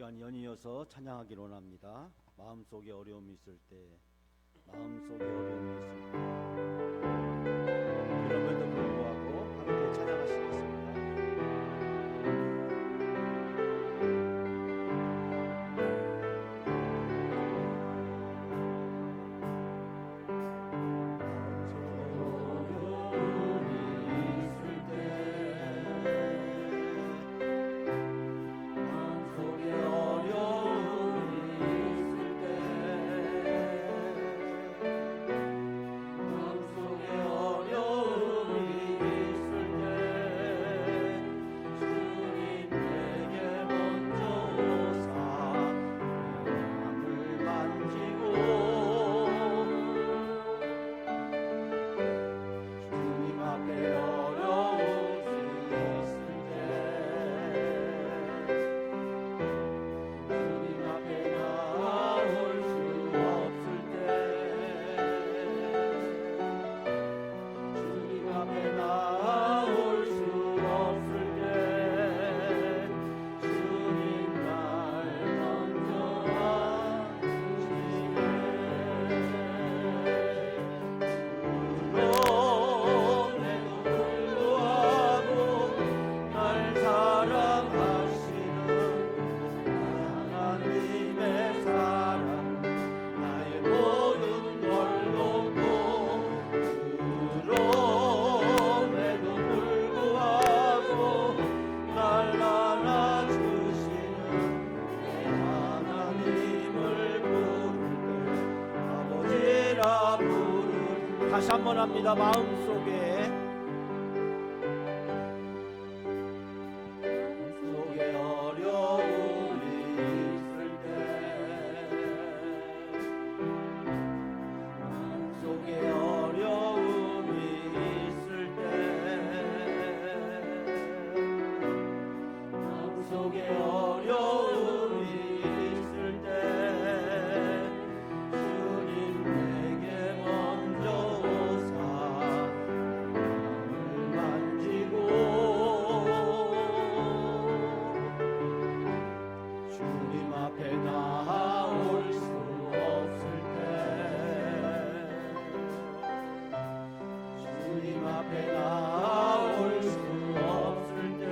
시간 연이어서 찬양하기로 합니다. 마음속에 어려움이 있을 때, 마음속에 어려움이 있을 때, 그럼에도 불구하고 함께 찬양하시겠습니다. 다시 한번 합니다. 마음속에 어려움이 있을 때, 마음속에 어려움이 있을 때, 마음속에 어려움이 있을 때 주님 내게 먼저 나올 수 없을 때, 주님 앞에 나올 수 없을 때,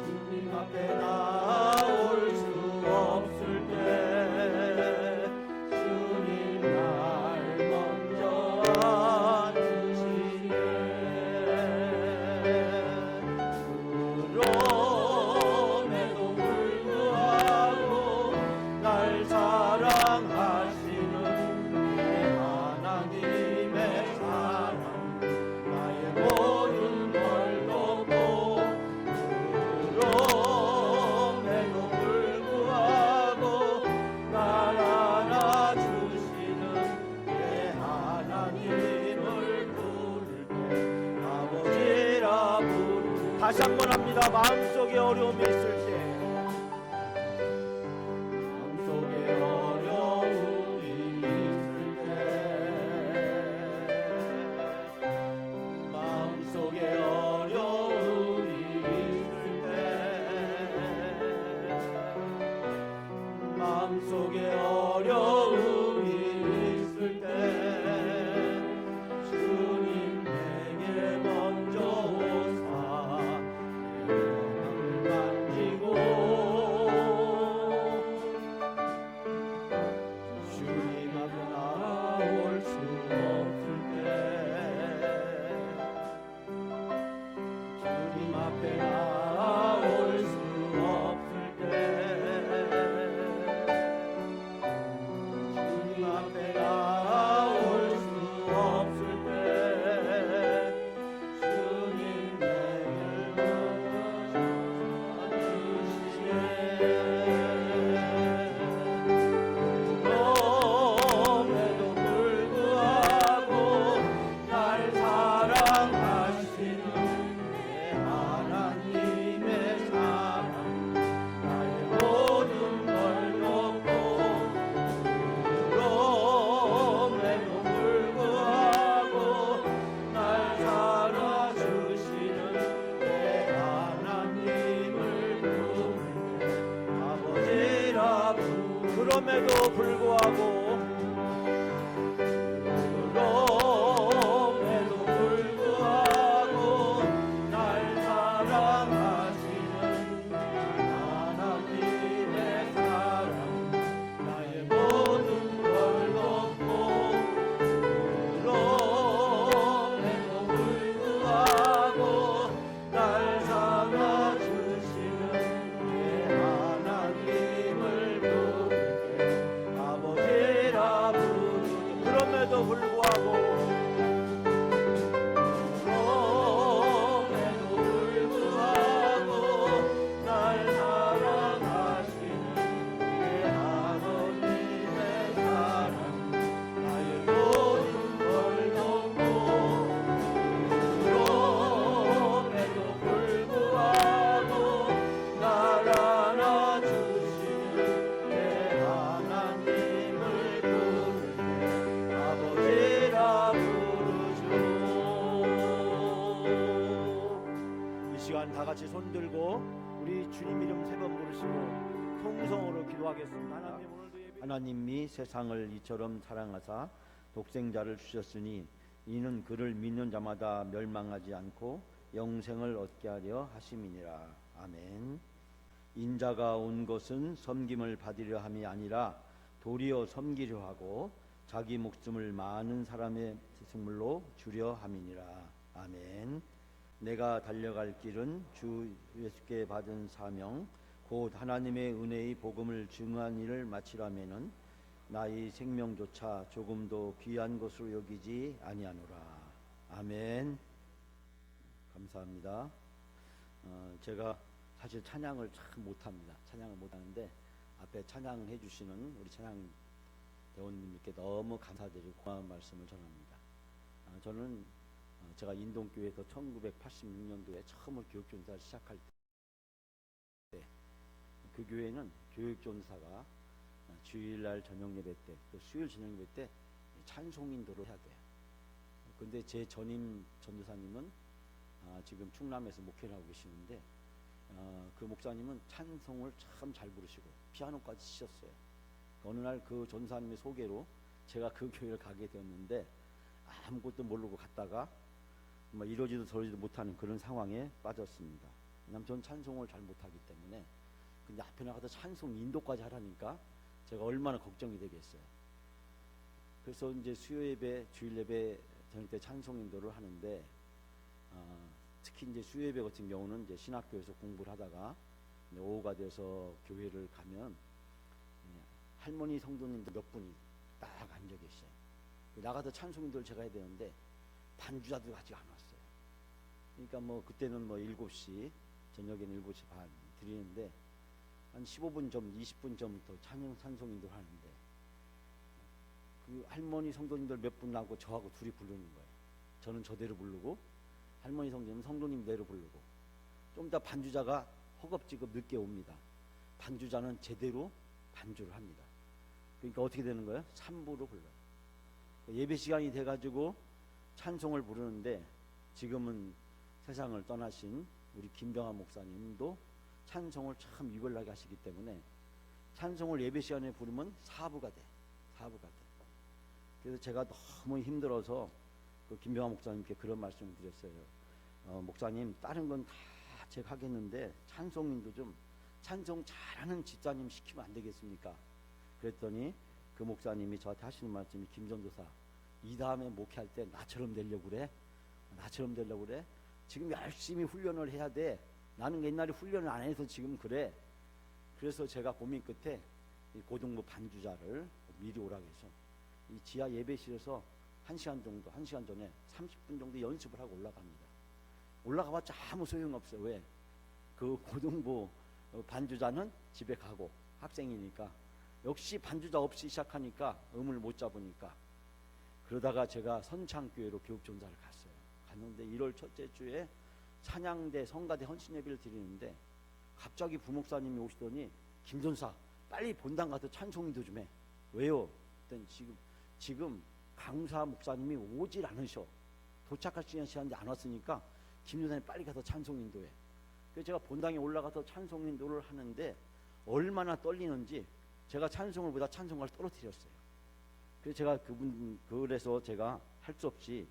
주님 앞에 나올 수 없을 때, 주님 날 먼저 안으시네. 사랑하시는 내 하나님의 사랑, 나의 모든 걸 돕고, 그럼에도 불구하고 날 안아주시는 내 하나님을 부를 때 아버지라 부르. 다시 한번 합니다. 마음속에 어려움이 있을 때, 마음속에 어려움이 있을 때 주님 내게 먼저 오사 내 마음을 만지고 주님 앞에 나올 수 없을 때, 주님 앞에 나올 수 없을 때, 그럼에도 불구하고 날 사랑하시는 하나님의 사랑 나의 모든 걸 덮고 그럼에도 불구하고 날 사랑하시는 내 하나님을 부르게 아버지라 부르죠. 그럼에도 불구하고 다 같이 손 들고 우리 주님 이름 세 번 부르시고 통성으로 기도하겠습니다. 하나님이 세상을 이처럼 사랑하사 독생자를 주셨으니 이는 그를 믿는 자마다 멸망하지 않고 영생을 얻게 하려 하심이니라. 아멘. 인자가 온 것은 섬김을 받으려 함이 아니라 도리어 섬기려 하고 자기 목숨을 많은 사람의 생물로 주려 함이니라. 아멘. 내가 달려갈 길은 주 예수께 받은 사명 곧 하나님의 은혜의 복음을 증언한 일을 마치라면은 나의 생명조차 조금도 귀한 것으로 여기지 아니하노라. 아멘. 감사합니다. 제가 사실 찬양을 참 못합니다. 찬양을 못하는데 앞에 찬양해 주시는 우리 찬양 대원님께 너무 감사드리고 고마운 말씀을 전합니다. 저는 제가 인동교회에서 1986년도에 처음으로 교육전사를 시작할 때 그 교회는 교육전사가 주일날 저녁예배 때 또 수요일 저녁예배 때 찬송인도를 해야 돼요. 근데 제 전임 전도사님은 지금 충남에서 목회를 하고 계시는데 그 목사님은 찬송을 참 잘 부르시고 피아노까지 치셨어요. 어느 날 그 전사님의 소개로 제가 그 교회를 가게 되었는데 아무것도 모르고 갔다가 이러지도 저러지도 못하는 그런 상황에 빠졌습니다. 왜냐하면 전 찬송을 잘 못하기 때문에. 근데 앞에 나가서 찬송 인도까지 하라니까 제가 얼마나 걱정이 되겠어요. 그래서 이제 수요 예배, 주일 예배 저녁 때 찬송 인도를 하는데 특히 이제 수요 예배 같은 경우는 이제 신학교에서 공부를 하다가 오후가 돼서 교회를 가면 할머니 성도님들 몇 분이 딱 앉아 계셔요. 나가서 찬송 인도를 제가 해야 되는데 반주자도 아직 안 왔어요. 그러니까 그때는 7시 저녁에는 7시 반 드리는데 한 15분 전 20분 전부터 찬송 인도를 하는데 그 할머니 성도님들 몇 분 나고 저하고 둘이 부르는 거예요. 저는 저대로 부르고 할머니 성도님대로 부르고 좀 이따 반주자가 허겁지겁 늦게 옵니다. 반주자는 제대로 반주를 합니다. 그러니까 어떻게 되는 거예요? 3부로 불러요. 예배 시간이 돼가지고 찬송을 부르는데 지금은 세상을 떠나신 우리 김병환 목사님도 찬송을 참 유별나게 하시기 때문에 찬송을 예배 시간에 부르면 4부가 돼. 4부가 돼. 그래서 제가 너무 힘들어서 그 김병환 목사님께 그런 말씀을 드렸어요. 목사님 다른 건 다 제가 하겠는데 찬송인도 좀 찬송 잘하는 집사님 시키면 안 되겠습니까? 그랬더니 그 목사님이 저한테 하시는 말씀이 김전도사 이 다음에 목회할 때 나처럼 되려고 그래? 나처럼 되려고 그래? 지금 열심히 훈련을 해야 돼. 나는 옛날에 훈련을 안 해서 지금 그래. 그래서 제가 고민 끝에 이 고등부 반주자를 미리 오라고 해서 이 지하 예배실에서 1시간 정도, 1시간 전에 30분 정도 연습을 하고 올라갑니다. 올라가봤자 아무 소용없어요. 왜? 그 고등부 반주자는 집에 가고 학생이니까 역시 반주자 없이 시작하니까 음을 못 잡으니까 그러다가 제가 선창교회로 교육전사를 갔어요. 갔는데 1월 첫째 주에 찬양대 성가대 헌신예배를 드리는데 갑자기 부목사님이 오시더니 김전사 빨리 본당 가서 찬송인도 좀 해. 왜요? 그랬더니 지금 강사 목사님이 오질 않으셔. 도착할 시간이 안 왔으니까 김전사님 빨리 가서 찬송인도해. 그래서 제가 본당에 올라가서 찬송인도를 하는데 얼마나 떨리는지 제가 찬송을 보다 찬송가를 떨어뜨렸어요. 그래서 제가 할 수 없이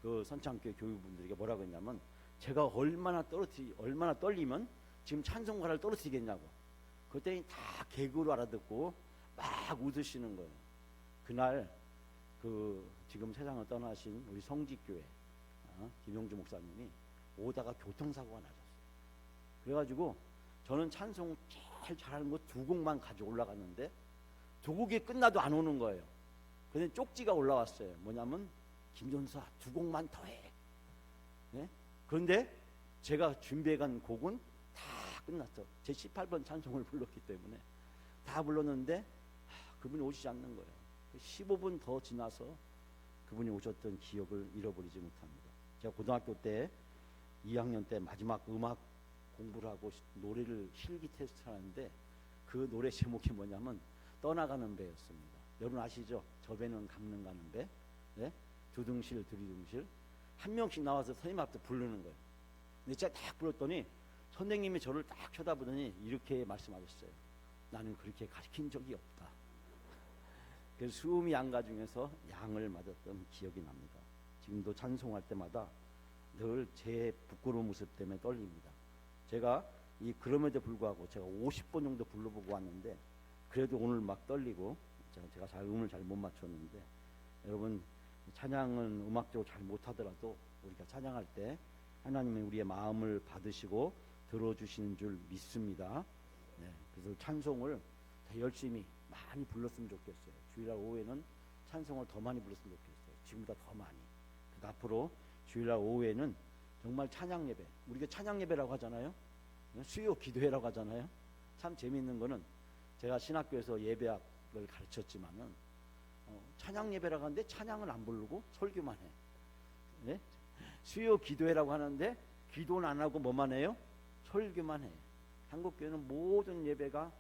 그 선창교회 교육분들에게 뭐라고 했냐면, 제가 얼마나 떨리면 지금 찬송가를 떨어뜨리겠냐고. 그랬더니 다 개그로 알아듣고 막 웃으시는 거예요. 그날 지금 세상을 떠나신 우리 성직교회 김용주 목사님이 오다가 교통사고가 나셨어요. 그래가지고 저는 찬송 제일 잘하는 거 두 곡만 가지고 올라갔는데 두 곡이 끝나도 안 오는 거예요. 근데 쪽지가 올라왔어요. 뭐냐면, 김전사 두 곡만 더 해. 네? 그런데 제가 준비해간 곡은 다 끝났어. 제 18번 찬송을 불렀기 때문에 다 불렀는데 그분이 오시지 않는 거예요. 15분 더 지나서 그분이 오셨던 기억을 잃어버리지 못합니다. 제가 고등학교 때 2학년 때 마지막 음악 공부를 하고 노래를 실기 테스트를 하는데 그 노래 제목이 뭐냐면 떠나가는 배였습니다. 여러분 아시죠? 저 배는 강릉 가는 배. 네? 두둥실 들이둥실 한 명씩 나와서 선생님 앞에 부르는 거예요. 근데 제가 딱 불렀더니 선생님이 저를 딱 쳐다보더니 이렇게 말씀하셨어요. 나는 그렇게 가르친 적이 없다. 그래서 수음이 양가 중에서 양을 맞았던 기억이 납니다. 지금도 찬송할 때마다 늘 제 부끄러운 모습 때문에 떨립니다. 제가 그럼에도 불구하고 제가 50번 정도 불러보고 왔는데 그래도 오늘 막 떨리고 제가 음을 잘 못 맞췄는데, 여러분 찬양은 음악적으로 잘 못하더라도 우리가 찬양할 때 하나님이 우리의 마음을 받으시고 들어주시는 줄 믿습니다. 네, 그래서 찬송을 더 열심히 많이 불렀으면 좋겠어요. 주일날 오후에는 찬송을 더 많이 불렀으면 좋겠어요. 지금보다 더 많이. 앞으로 주일날 오후에는 정말 찬양 예배, 우리가 찬양 예배라고 하잖아요. 수요 기도회라고 하잖아요. 참 재미있는 거는 제가 신학교에서 예배학을 가르쳤지만은 찬양 예배라고 하는데 찬양을 안 부르고 설교만 해. 네? 수요 기도회라고 하는데 기도는 안 하고 뭐만 해요? 설교만 해. 한국교회는 모든 예배가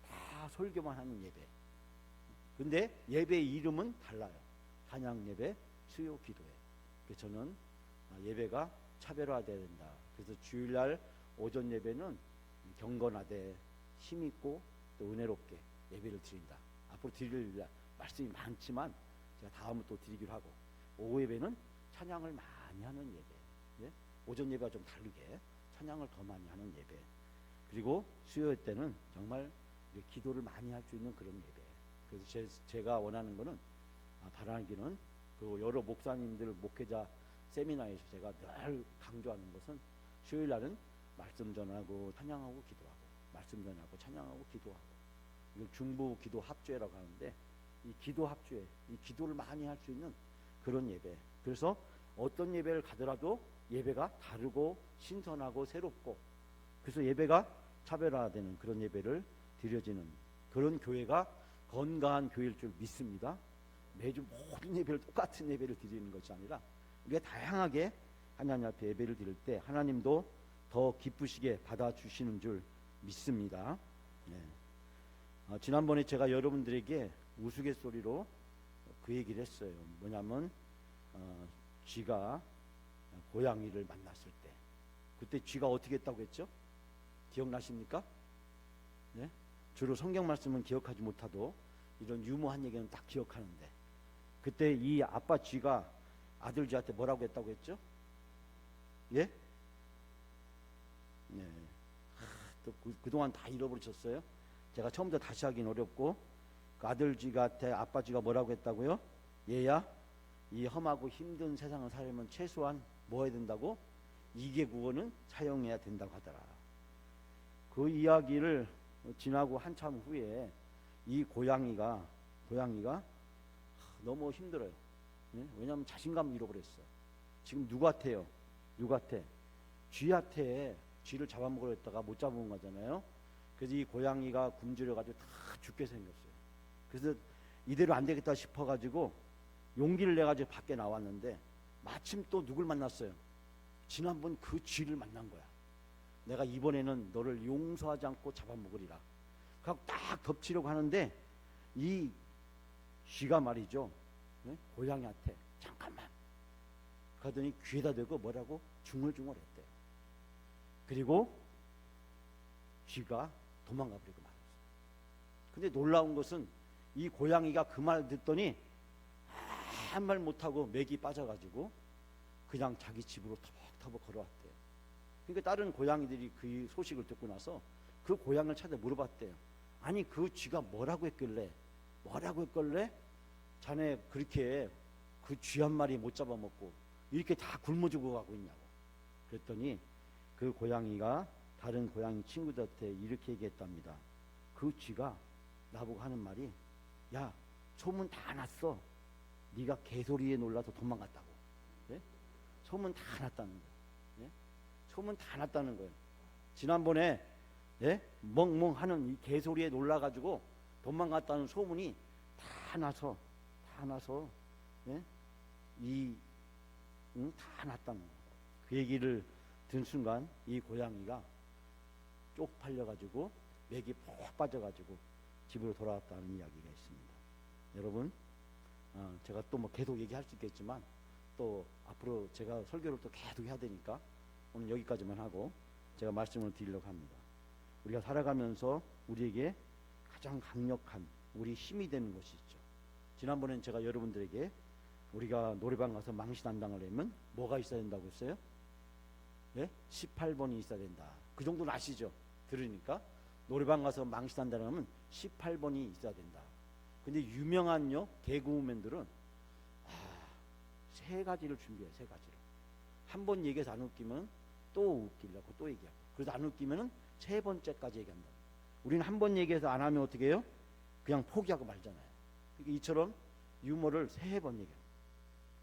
다 설교만 하는 예배. 근데 예배의 이름은 달라요. 찬양 예배, 수요 기도회. 그래서 저는 예배가 차별화돼야 된다. 그래서 주일날 오전 예배는 경건하되 힘있고 또 은혜롭게 예배를 드린다. 앞으로 드릴 말씀이 많지만 제가 다음을 또 드리기로 하고, 오후 예배는 찬양을 많이 하는 예배. 예? 오전 예배와 좀 다르게 찬양을 더 많이 하는 예배. 그리고 수요 때는 정말 기도를 많이 할 수 있는 그런 예배. 그래서 제가 원하는 거는, 바라기는 그 여러 목사님들 목회자 세미나에서 제가 늘 강조하는 것은 수요일 날은 말씀 전하고 찬양하고 기도하고, 말씀 전하고 찬양하고 기도하고, 이걸 중보 기도 합주회라고 하는데, 이 기도 합주회, 이 기도를 많이 할 수 있는 그런 예배. 그래서 어떤 예배를 가더라도 예배가 다르고 신선하고 새롭고, 그래서 예배가 차별화되는 그런 예배를 드려지는 그런 교회가 건강한 교회일 줄 믿습니다. 매주 모든 예배를 똑같은 예배를 드리는 것이 아니라 우리가 다양하게 하나님 앞에 예배를 드릴 때 하나님도 더 기쁘시게 받아주시는 줄 믿습니다. 네. 지난번에 제가 여러분들에게 우스갯소리로 그 얘기를 했어요. 뭐냐면 쥐가 고양이를 만났을 때, 그때 쥐가 어떻게 했다고 했죠? 기억나십니까? 네? 주로 성경 말씀은 기억하지 못하도 이런 유머한 얘기는 딱 기억하는데, 그때 이 아빠 쥐가 아들 쥐한테 뭐라고 했다고 했죠? 예? 네. 또 그동안 다 잃어버리셨어요? 제가 처음부터 다시 하긴 어렵고, 그 아들 쥐한테 아빠 쥐가 뭐라고 했다고요? 얘야, 이 험하고 힘든 세상을 살려면 최소한 뭐 해야 된다고? 2개 구원은 사용해야 된다고 하더라. 그 이야기를 지나고 한참 후에 이 고양이가 너무 힘들어요. 네? 왜냐하면 자신감을 잃어버렸어. 지금 누구한테요? 누구한테? 쥐한테. 쥐를 잡아먹으려 했다가 못 잡아먹은 거잖아요. 그래서 이 고양이가 굶주려가지고 다 죽게 생겼어요. 그래서 이대로 안 되겠다 싶어가지고 용기를 내가지고 밖에 나왔는데, 마침 또 누굴 만났어요? 지난번 그 쥐를 만난 거야. 내가 이번에는 너를 용서하지 않고 잡아먹으리라. 그래서 딱 덮치려고 하는데 이 쥐가 말이죠, 네? 고양이한테 잠깐만 그러더니 귀에다 대고 뭐라고 중얼중얼 했대요. 그리고 쥐가 도망가 버리고 말았어요. 근데 놀라운 것은 이 고양이가 그 말 듣더니 한 말 못하고 맥이 빠져가지고 그냥 자기 집으로 터벅터벅 걸어왔대요. 그러니까 다른 고양이들이 그 소식을 듣고 나서 그 고양이를 찾아 물어봤대요. 아니 그 쥐가 뭐라고 했길래 자네 그렇게 그 쥐 한 마리 못 잡아먹고 이렇게 다 굶어 죽어가고 있냐고. 그랬더니 그 고양이가 다른 고양이 친구들한테 이렇게 얘기했답니다. 그 쥐가 나보고 하는 말이, 야 소문 다 났어. 네가 개소리에 놀라서 도망갔다고. 예? 소문 다 났다는 거예요. 예? 소문 다 났다는 거예요. 지난번에 멍멍하는 이 개소리에 놀라가지고 도망갔다는 소문이 다 나서 다 났다는 거예요. 그 얘기를 든 순간 이 고양이가 쪽팔려가지고 맥이 푹 빠져가지고 집으로 돌아왔다는 이야기가 있습니다. 여러분, 제가 또 뭐 계속 얘기할 수 있겠지만 또 앞으로 제가 설교를 또 계속 해야 되니까 오늘 여기까지만 하고 제가 말씀을 드리려고 합니다. 우리가 살아가면서 우리에게 가장 강력한 우리 힘이 되는 것이 있죠. 지난번엔 제가 여러분들에게 우리가 노래방 가서 망신한당을 하면 뭐가 있어야 된다고 했어요? 18번이 있어야 된다. 그 정도는 아시죠? 들으니까 노래방 가서 망신한다는 하면 18번이 있어야 된다. 근데 유명한 개그우먼들은 세 가지를 준비해요. 세 가지를. 한 번 얘기해서 안 웃기면 또 웃기려고 또 얘기하고, 그래도 안 웃기면 세 번째까지 얘기한다. 우리는 한 번 얘기해서 안 하면 어떻게 해요? 그냥 포기하고 말잖아요. 그러니까 이처럼 유머를 세 번 얘기해요.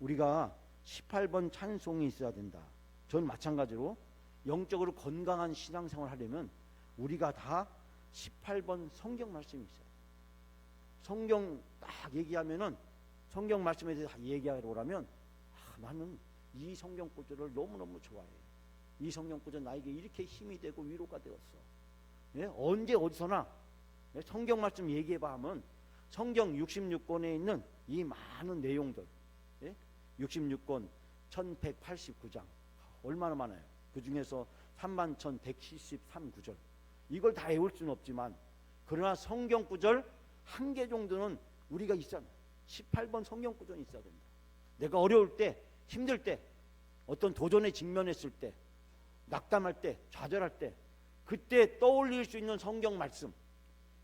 우리가 18번 찬송이 있어야 된다. 전 마찬가지로 영적으로 건강한 신앙생활을 하려면 우리가 다 18번 성경 말씀이 있어요. 성경 딱 얘기하면은 성경 말씀에 대해서 얘기하러 오라면 나는 이 성경 구절을 너무너무 좋아해. 이 성경 구절 나에게 이렇게 힘이 되고 위로가 되었어. 언제 어디서나 성경 말씀 얘기해봐 하면 성경 66권에 있는 이 많은 내용들, 66권 1189장 얼마나 많아요. 그 중에서 31,173구절 이걸 다 외울 수는 없지만 그러나 성경 구절 한 개 정도는 우리가 있잖아요. 18번 성경 구절이 있어야 된다. 내가 어려울 때, 힘들 때, 어떤 도전에 직면했을 때, 낙담할 때, 좌절할 때, 그때 떠올릴 수 있는 성경 말씀,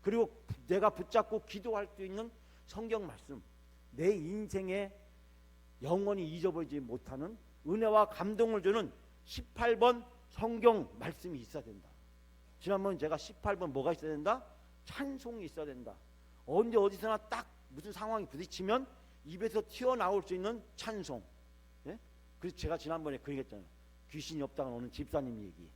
그리고 내가 붙잡고 기도할 수 있는 성경 말씀, 내 인생에 영원히 잊어버리지 못하는 은혜와 감동을 주는 18번 성경 말씀이 있어야 된다. 지난번 제가 18번 뭐가 있어야 된다? 찬송이 있어야 된다. 언제 어디서나 딱 무슨 상황이 부딪히면 입에서 튀어나올 수 있는 찬송. 그래서 제가 지난번에 그 얘기했잖아요. 귀신이 없다고 오는 집사님 얘기.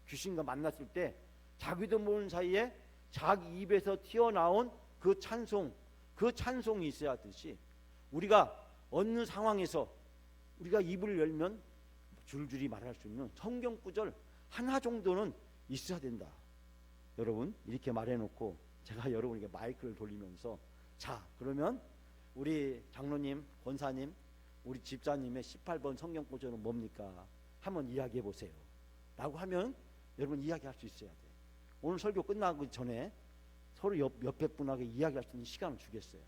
귀신과 만났을 때 자기도 모르는 사이에 자기 입에서 튀어나온 그 찬송이 있어야 하듯이 우리가 어느 상황에서 우리가 입을 열면 줄줄이 말할 수 있는 성경 구절 하나 정도는 있어야 된다. 여러분 이렇게 말해놓고 제가 여러분에게 마이크를 돌리면서 자 그러면 우리 장로님, 권사님, 우리 집사님의 18번 성경 구절은 뭡니까? 한번 이야기해 보세요 라고 하면 여러분 이야기할 수 있어야 돼요. 오늘 설교 끝나기 전에 서로 옆에 분에게 이야기할 수 있는 시간을 주겠어요.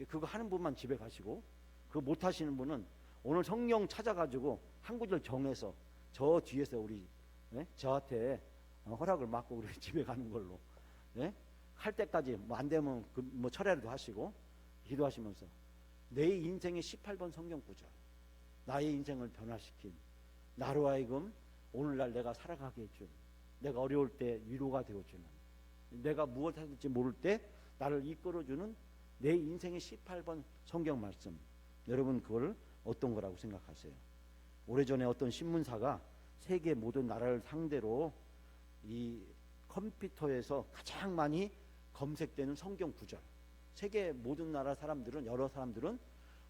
그거 하는 분만 집에 가시고 그거 못하시는 분은 오늘 성경 찾아가지고 한 구절 정해서 저 뒤에서 우리 저한테 허락을 받고 우리 집에 가는 걸로 할 때까지 뭐 안 되면 뭐 철회라도 하시고 기도하시면서 내 인생의 18번 성경 구절, 나의 인생을 변화시킨, 나로 하여금 오늘날 내가 살아가게 해준, 내가 어려울 때 위로가 되어주는, 내가 무엇 해야 될지 모를 때 나를 이끌어주는 내 인생의 18번 성경 말씀. 여러분 그걸 어떤 거라고 생각하세요? 오래전에 어떤 신문사가 세계 모든 나라를 상대로 이 컴퓨터에서 가장 많이 검색되는 성경 구절, 세계 모든 나라 사람들은, 여러 사람들은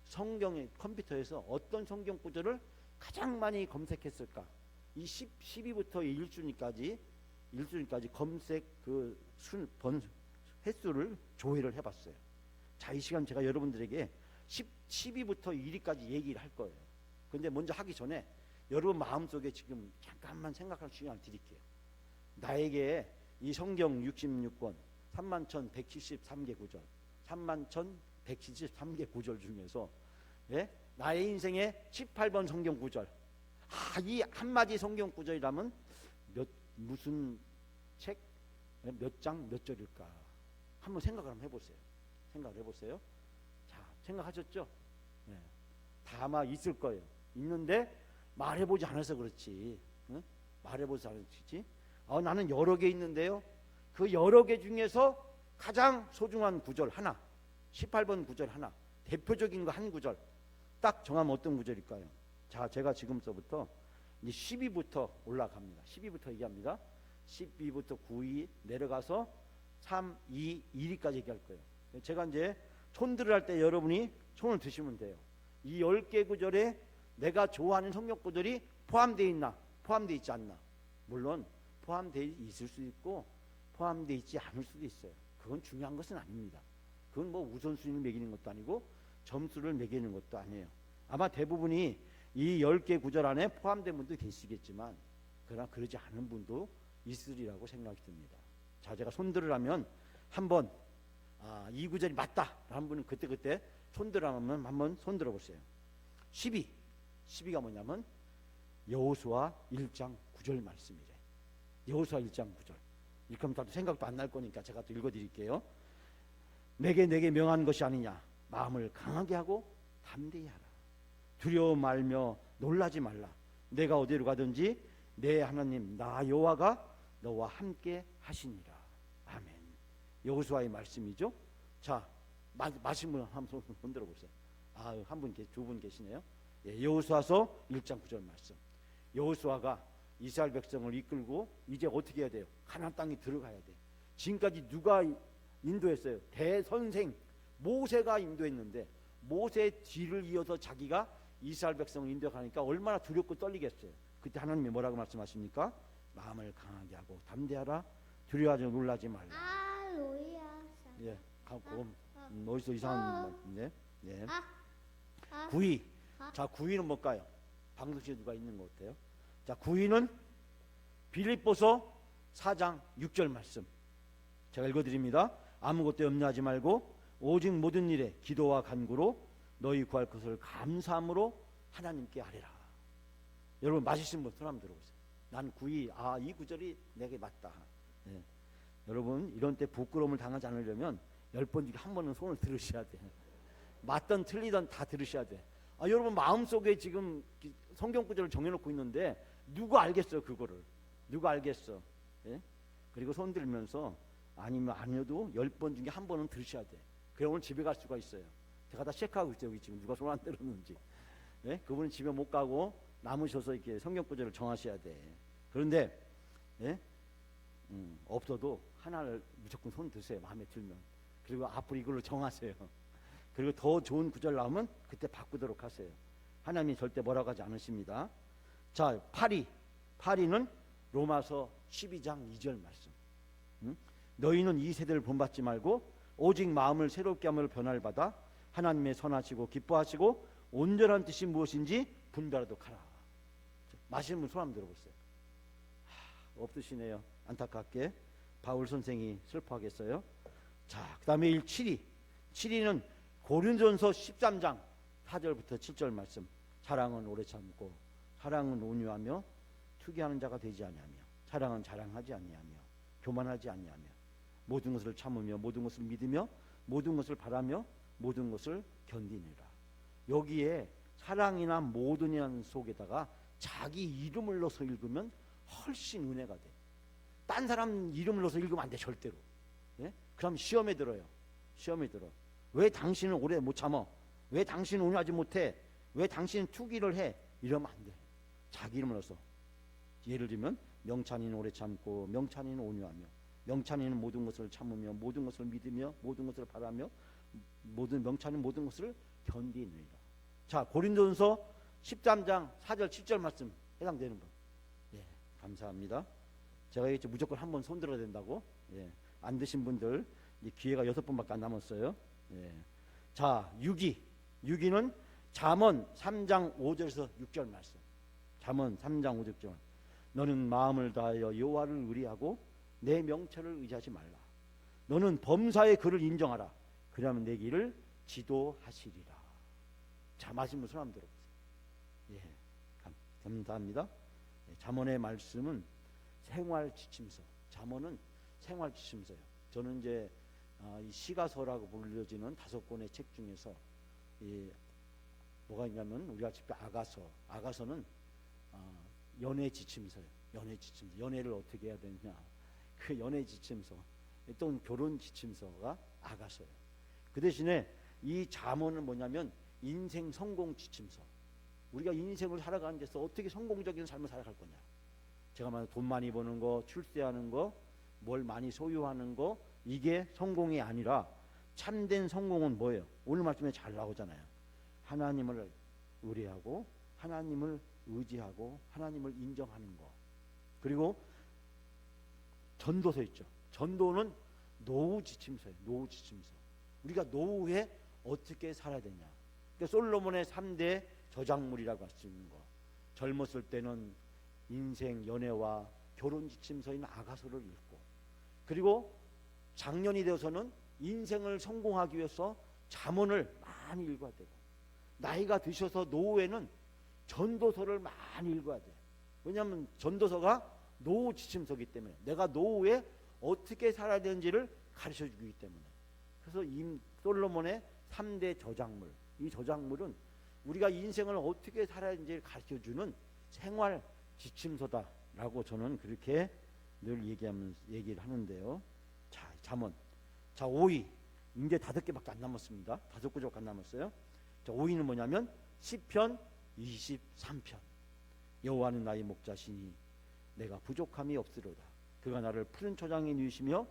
성경의 컴퓨터에서 어떤 성경 구절을 가장 많이 검색했을까? 이 12부터 1순위까지 검색 횟수를 조회를 해봤어요. 자, 이 시간 제가 여러분들에게 12부터 1위까지 얘기를 할 거예요. 근데 먼저 하기 전에 여러분 마음속에 지금 잠깐만 생각할 시간을 드릴게요. 나에게 이 성경 66권 31,173개 구절, 31,173개 구절 중에서 예? 나의 인생의 18번 성경 구절. 이 한마디 성경 구절이라면 무슨 책, 몇 장, 몇 절일까? 한번 생각을 한번 해보세요. 생각을 해보세요. 자, 생각하셨죠? 네. 다 아마 있을 거예요. 있는데 말해보지 않아서 그렇지. 응? 말해보지 않았지. 나는 여러 개 있는데요. 그 여러 개 중에서 가장 소중한 구절 하나, 18번 구절 하나, 대표적인 거 한 구절 딱 정하면 어떤 구절일까요? 자, 제가 지금서부터 이제 10위부터 올라갑니다. 10위부터 얘기합니다. 10위부터 9위 내려가서 3, 2, 1위까지 얘기할 거예요. 제가 이제 손들을 할 때 여러분이 손을 드시면 돼요. 이 10개 구절에 내가 좋아하는 성경 구절이 포함되어 있나, 포함되어 있지 않나. 물론 포함되어 있을 수도 있고 포함되어 있지 않을 수도 있어요. 그건 중요한 것은 아닙니다. 그건 뭐 우선순위를 매기는 것도 아니고 점수를 매기는 것도 아니에요. 아마 대부분이 이 10개 구절 안에 포함된 분도 계시겠지만 그러나 그러지 않은 분도 있으리라고 생각이 듭니다. 자, 제가 손들으라면 한번 이 구절이 맞다 라는 분은 그때 손들으라면 한번 손들어 보세요. 10위가 뭐냐면 여호수아 1장 9절 말씀이래. 여호수아 1장 9절. 이렇게 하면 생각도 안 날 거니까 제가 또 읽어드릴게요. 내게 명한 것이 아니냐. 마음을 강하게 하고 담대히 하라. 두려워 말며 놀라지 말라. 내가 어디로 가든지 내 하나님 나 여호와가 너와 함께 하시니라. 아멘. 여호수아의 말씀이죠. 자, 마신 분 한번 손 들어보세요. 한 분, 두 분 계시네요. 예, 여호수아서 1장 9절 말씀. 여호수아가 이스라엘 백성을 이끌고 이제 어떻게 해야 돼요? 가나안 땅에 들어가야 돼. 지금까지 누가 인도했어요? 대선생 모세가 인도했는데 모세 뒤를 이어서 자기가 이스라엘 백성을 인도하니까 얼마나 두렵고 떨리겠어요. 그때 하나님이 뭐라고 말씀하십니까? 마음을 강하게 하고 담대하라. 두려워하지 놀라지 말라. 예, 가고 어디서 이상한 말인데. 예. 9위. 자, 9위는 뭘까요? 방송실에 누가 있는 것 같아요? 자, 9위는 빌립보서 4장 6절 말씀. 제가 읽어드립니다. 아무것도 염려하지 말고 오직 모든 일에 기도와 간구로 너희 구할 것을 감사함으로 하나님께 아뢰라. 여러분 맞으신 분 손 한번 들어보세요. 난 9위, 이 구절이 내게 맞다. 네. 여러분 이런 때 부끄러움을 당하지 않으려면 10번 중에 한 번은 손을 들으셔야 돼. 맞든 틀리든 다 들으셔야 돼. 여러분 마음속에 지금 성경 구절을 정해놓고 있는데 누가 알겠어요 그거를? 누가 알겠어? 예? 그리고 손 들면서 아니면 아니어도 10번 중에 한 번은 들으셔야 돼. 그래 오늘 집에 갈 수가 있어요. 제가 다 체크하고 있어요. 여기 지금 누가 손 안 들었는지. 예? 그분은 집에 못 가고 남으셔서 이렇게 성경 구절을 정하셔야 돼. 그런데 예? 없어도 하나를 무조건 손 드세요. 마음에 들면. 그리고 앞으로 이걸로 정하세요. 그리고 더 좋은 구절 나오면 그때 바꾸도록 하세요. 하나님이 절대 뭐라고 하지 않으십니다. 자, 8위는 로마서 12장 2절 말씀. 너희는 이 세대를 본받지 말고 오직 마음을 새롭게 함으로 변화를 받아 하나님의 선하시고 기뻐하시고 온전한 뜻이 무엇인지 분별하도록 하라. 마시는 분 손 한번 들어보세요. 없으시네요. 안타깝게 바울 선생이 슬퍼하겠어요. 자, 그 다음에 7위는 고린도전서 13장 4절부터 7절 말씀. 사랑은 오래 참고 사랑은 온유하며 투기하는 자가 되지 아니하며 사랑은 자랑하지 아니하며 교만하지 아니하며 모든 것을 참으며 모든 것을 믿으며 모든 것을 바라며 모든 것을 견디느라. 여기에 사랑이나 모든이라는 속에다가 자기 이름을 넣어서 읽으면 훨씬 은혜가 돼. 딴 사람 이름을 넣어서 읽으면 안 돼 절대로. 예? 그럼 시험에 들어요. 시험에 들어. 왜 당신은 오래 못 참어? 왜 당신은 온유하지 못해? 왜 당신은 투기를 해? 이러면 안 돼. 자기 이름을 넣어서. 예를 들면 명찬이는 오래 참고 명찬이는 온유하며 명찬이는 모든 것을 참으며 모든 것을 믿으며 모든 것을 바라며 명찬이는 모든 것을 견디느니라. 자, 고린도전서 13장 4절 7절 말씀 해당되는 분. 예, 감사합니다. 제가 이제 무조건 한 번 손들어야 된다고. 예, 안 드신 분들 이 기회가 6번밖에 안 남았어요. 예. 자, 6위는 잠언 3장 5절에서 6절 말씀. 잠언 3장 5절. 너는 마음을 다하여 여호와를 의리하고 내 명철을 의지하지 말라. 너는 범사의 그를 인정하라. 그러면 내 길을 지도하시리라. 자, 말씀을 손 한번 들어보세요. 예, 감사합니다. 잠언의 말씀은 생활 지침서. 잠언은 생활 지침서예요. 저는 이제 이 시가서라고 불려지는 5권의 책 중에서 뭐가 있냐면 우리가 집에 아가서는 연애 지침서예요. 연애 지침서. 연애를 어떻게 해야 되느냐. 그 연애 지침서. 또 결혼 지침서가 아가서예요. 그 대신에 이 잠언은 뭐냐면 인생 성공 지침서. 우리가 인생을 살아가는 데서 어떻게 성공적인 삶을 살아갈 거냐. 제가 말한 돈 많이 버는 거, 출세하는 거, 뭘 많이 소유하는 거, 이게 성공이 아니라 참된 성공은 뭐예요? 오늘 말씀에 잘 나오잖아요. 하나님을 의뢰하고 하나님을 의지하고 하나님을 인정하는 거. 그리고 전도서 있죠. 전도는 노후 지침서예요. 노후 지침서. 우리가 노후에 어떻게 살아야 되냐. 그러니까 솔로몬의 3대 저작물이라고 할 수 있는 거. 젊었을 때는 인생 연애와 결혼 지침서인 아가서를 읽고, 그리고 장년이 되어서는 인생을 성공하기 위해서 잠언을 많이 읽어야 되고, 나이가 드셔서 노후에는 전도서를 많이 읽어야 돼. 왜냐하면 전도서가 노후 지침서이기 때문에 내가 노후에 어떻게 살아야 되는지를 가르쳐주기 때문에. 그래서 솔로몬의 3대 저작물, 이 저작물은 우리가 인생을 어떻게 살아야 되는지를 가르쳐주는 생활 지침서다라고 저는 그렇게 늘 얘기를 하는데요. 자, 잠언. 자, 5위. 이제 5개밖에 안 남았습니다. 5구조밖에 안 남았어요. 자, 5위는 뭐냐면 시편 23편. 여호와는 나의 목자시니 내가 부족함이 없으로다. 그가 나를 푸른 초장에 누이시며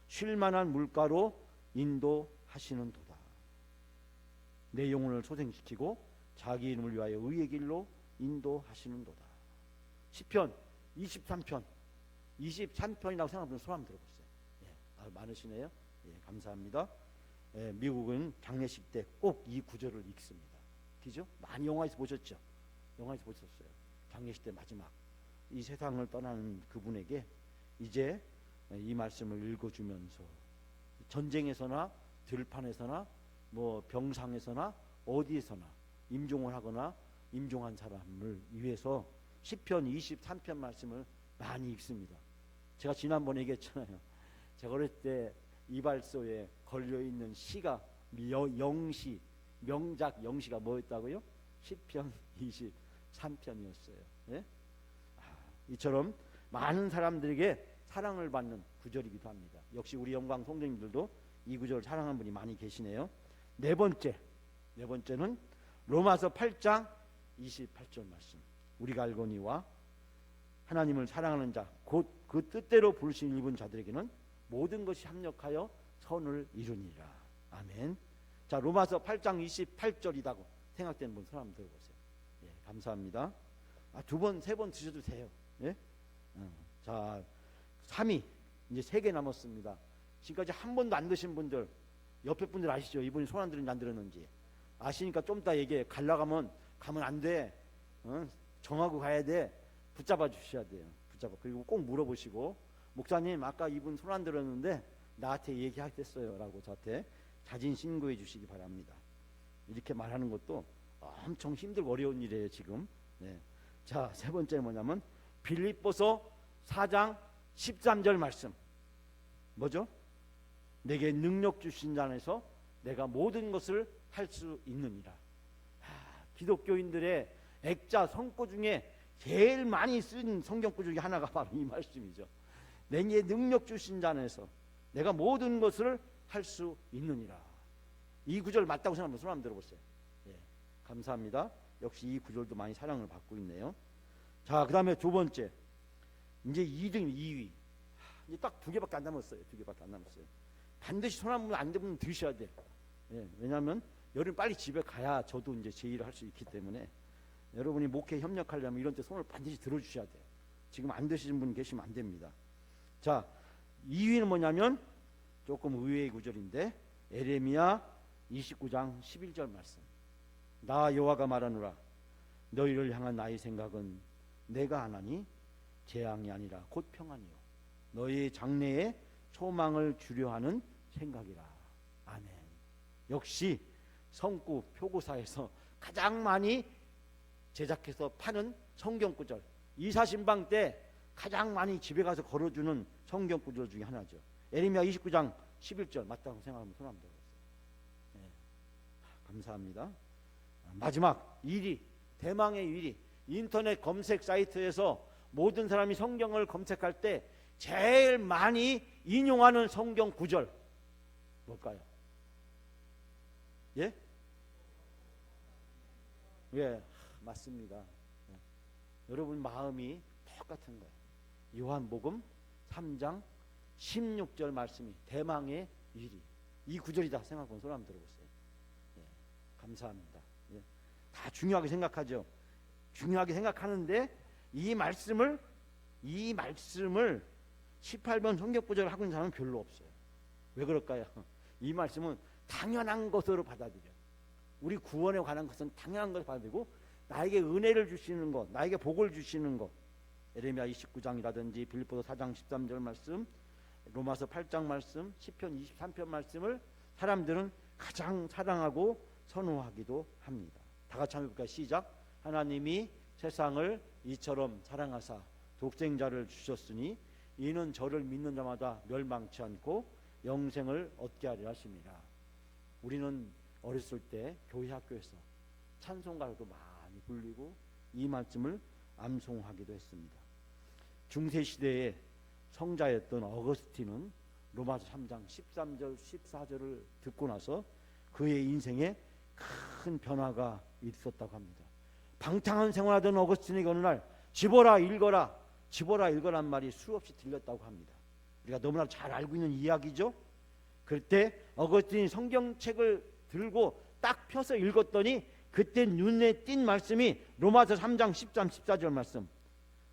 쉴 만한 물가로 인도하시는 도다. 내 영혼을 소생시키고 자기 이름을 위하여 의의 길로 인도하시는 도다. 시편 23편. 23편이라고 생각하면 손 한번 들어보세요. 예, 많으시네요. 예, 감사합니다. 예, 미국은 장례식 때 꼭 이 구절을 읽습니다. 그죠? 많이 영화에서 보셨죠? 영화에서 보셨어요. 장례식 때 마지막 이 세상을 떠나는 그분에게 이제 이 말씀을 읽어주면서 전쟁에서나 들판에서나 뭐 병상에서나 어디에서나 임종을 하거나 임종한 사람을 위해서 시편 23편 말씀을 많이 읽습니다. 제가 지난번에 얘기했잖아요. 제가 어렸을 때 이발소에 걸려있는 시가 영시, 명작 영시가 뭐였다고요? 시편 23편이었어요. 예? 이처럼 많은 사람들에게 사랑을 받는 구절이기도 합니다. 역시 우리 영광 성도님들도 이 구절을 사랑하는 분이 많이 계시네요. 네 번째는 로마서 8장 28절 말씀. 우리가 알거니와 하나님을 사랑하는 자 곧 그 뜻대로 부르신 일본 자들에게는 모든 것이 합력하여 선을 이루니라. 아멘. 자, 로마서 8장 28절이라고 생각되는 분 손 한번 들어보세요. 예, 감사합니다. 두 번, 세 번 드셔도 돼요. 예? 자, 3위 이제 3개 남았습니다. 지금까지 한 번도 안 드신 분들, 옆에 분들 아시죠? 이분이 손 안 들었는지 안 들었는지 아시니까 좀 이따 얘기해. 가면 안 돼. 정하고 가야 돼. 붙잡아 주셔야 돼요. 그리고 꼭 물어보시고, 목사님 아까 이분 손 안 들었는데 나한테 얘기하겠어요 라고 저한테 자진 신고해 주시기 바랍니다. 이렇게 말하는 것도 엄청 힘들고 어려운 일이에요 지금. 네. 자, 세 번째 뭐냐면 빌립보서 4장 13절 말씀. 뭐죠? 내게 능력 주신 자 안에서 내가 모든 것을 할 수 있느니라. 기독교인들의 액자 성구 중에 제일 많이 쓴 성경구 중에 하나가 바로 이 말씀이죠. 내게 능력 주신 자 안에서 내가 모든 것을 할 수 있느니라. 이 구절 맞다고 생각하면 손 한번 들어보세요. 예, 감사합니다. 역시 이 구절도 많이 사랑을 받고 있네요. 자, 그 다음에 두 번째. 이제 2위. 이제 딱 2개밖에 안 남았어요. 2개밖에 안 남았어요. 반드시 손 한 번 안 대면 드셔야 돼. 예, 왜냐하면 여름 빨리 집에 가야 저도 이제 제 일을 할 수 있기 때문에 여러분이 목회 협력하려면 이런 때 손을 반드시 들어주셔야 돼요. 지금 안 드시는 분 계시면 안 됩니다. 자, 2위는 뭐냐면 조금 의외의 구절인데 에레미야 29장 11절 말씀. 나 여호와가 말하노라. 너희를 향한 나의 생각은 내가 하나니 재앙이 아니라 곧 평안이요 너희의 장래에 소망을 주려 하는 생각이라. 아멘. 역시 성구 표고사에서 가장 많이 제작해서 파는 성경구절, 이사신방 때 가장 많이 집에 가서 걸어주는 성경구절 중에 하나죠. 에레미야 29장 11절 맞다고 생각하면 손 한번 들어보세요. 네. 감사합니다. 마지막 1위, 대망의 1위. 인터넷 검색 사이트에서 모든 사람이 성경을 검색할 때 제일 많이 인용하는 성경 구절 뭘까요? 예? 예, 맞습니다. 예. 여러분 마음이 똑같은 거예요. 요한복음 3장 16절 말씀이 대망의 1위. 이 구절이다 생각하면 손 한번 들어보세요. 예, 감사합니다. 예. 다 중요하게 생각하죠. 중요하게 생각하는데 이 말씀을 18번 성경구절을 하고 있는 사람은 별로 없어요. 왜 그럴까요? 이 말씀은 당연한 것으로 받아들여. 우리 구원에 관한 것은 당연한 것으로 받아들이고 나에게 은혜를 주시는 것, 나에게 복을 주시는 것, 에레미야 29장이라든지 빌립보서 4장 13절 말씀, 로마서 8장 말씀, 시편 23편 말씀을 사람들은 가장 사랑하고 선호하기도 합니다. 다 같이 한번 볼까요? 시작. 하나님이 세상을 이처럼 사랑하사 독생자를 주셨으니 이는 저를 믿는 자마다 멸망치 않고 영생을 얻게 하려 하심이라. 우리는 어렸을 때 교회 학교에서 찬송가로도 많이 불리고 이 말씀을 암송하기도 했습니다. 중세시대의 성자였던 어거스틴은 로마서 3장 13절 14절을 듣고 나서 그의 인생에 큰 변화가 있었다고 합니다. 방탕한 생활하던 어거스틴에게 어느 날 집어라 읽어란 말이 수없이 들렸다고 합니다. 우리가 너무나 잘 알고 있는 이야기죠. 그때 어거스틴이 성경책을 들고 딱 펴서 읽었더니 그때 눈에 띈 말씀이 로마서 3장 13, 14절 말씀.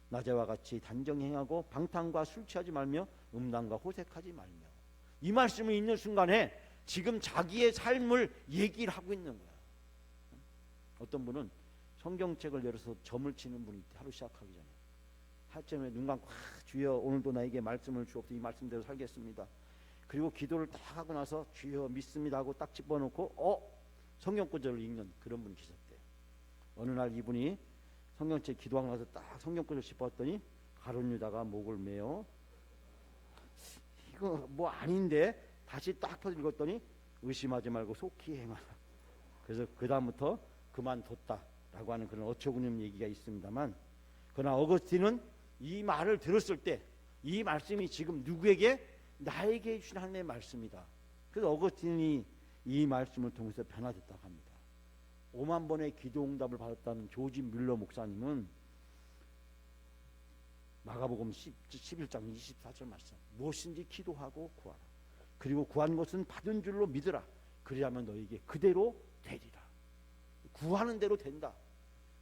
낮에와 같이 단정히 행하고 방탕과 술 취하지 말며 음란과 호색하지 말며. 이 말씀을 읽는 순간에 지금 자기의 삶을 얘기를 하고 있는 거야. 어떤 분은 성경책을 열어서 점을 치는 분이 하루 시작하기 전에 하루쯤에 눈 감고 주여 오늘도 나에게 말씀을 주옵소서 이 말씀대로 살겠습니다. 그리고 기도를 딱 하고 나서 주여 믿습니다 하고 딱 집어넣고 성경구절을 읽는 그런 분이 계셨대요. 어느 날 이분이 성경책 기도하고 나서 딱 성경구절 짚었더니 가룟 유다가 목을 메어 이거 뭐 아닌데 다시 딱 펴서 읽었더니 의심하지 말고 속히 행하라. 그래서 그 다음부터 그만뒀다라고 하는 그런 어처구니없는 얘기가 있습니다만, 그러나 어거스틴은 이 말을 들었을 때 이 말씀이 지금 누구에게? 나에게 주신 하나님의 말씀이다. 그래서 어거스틴이 이 말씀을 통해서 변화됐다고 합니다. 5만 번의 기도 응답을 받았다는 조지 뮬러 목사님은 마가복음 11장 24절 말씀, 무엇인지 기도하고 구하라. 그리고 구한 것은 받은 줄로 믿으라. 그리하면 너에게 그대로 되리라. 구하는 대로 된다.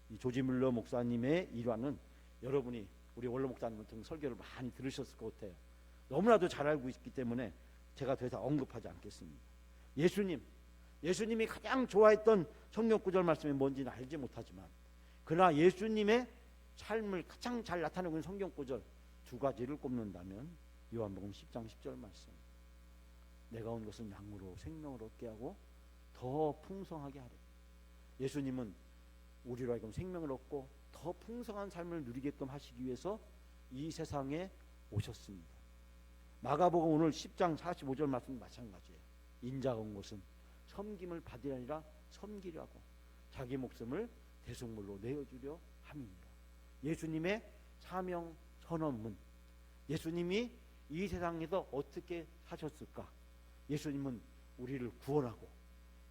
이 조지 뮬러 목사님의 일화는 여러분이 우리 원로 목사님 같은 설교를 많이 들으셨을 것 같아요. 너무나도 잘 알고 있기 때문에 제가 더 이상 언급하지 않겠습니다. 예수님이 가장 좋아했던 성경구절 말씀이 뭔지는 알지 못하지만, 그러나 예수님의 삶을 가장 잘 나타내고 있는 성경구절 두 가지를 꼽는다면 요한복음 10장 10절 말씀, 내가 온 것은 양으로 생명을 얻게 하고 더 풍성하게 하래. 예수님은 우리로 하여금 생명을 얻고 더 풍성한 삶을 누리게끔 하시기 위해서 이 세상에 오셨습니다. 마가복음 오늘 10장 45절 말씀 마찬가지예요. 인자가 온 것은 섬김을 받으려 아니라 섬기려고 자기 목숨을 대속물로 내어주려 함이니라. 예수님의 사명 선언문, 예수님이 이 세상에서 어떻게 사셨을까? 예수님은 우리를 구원하고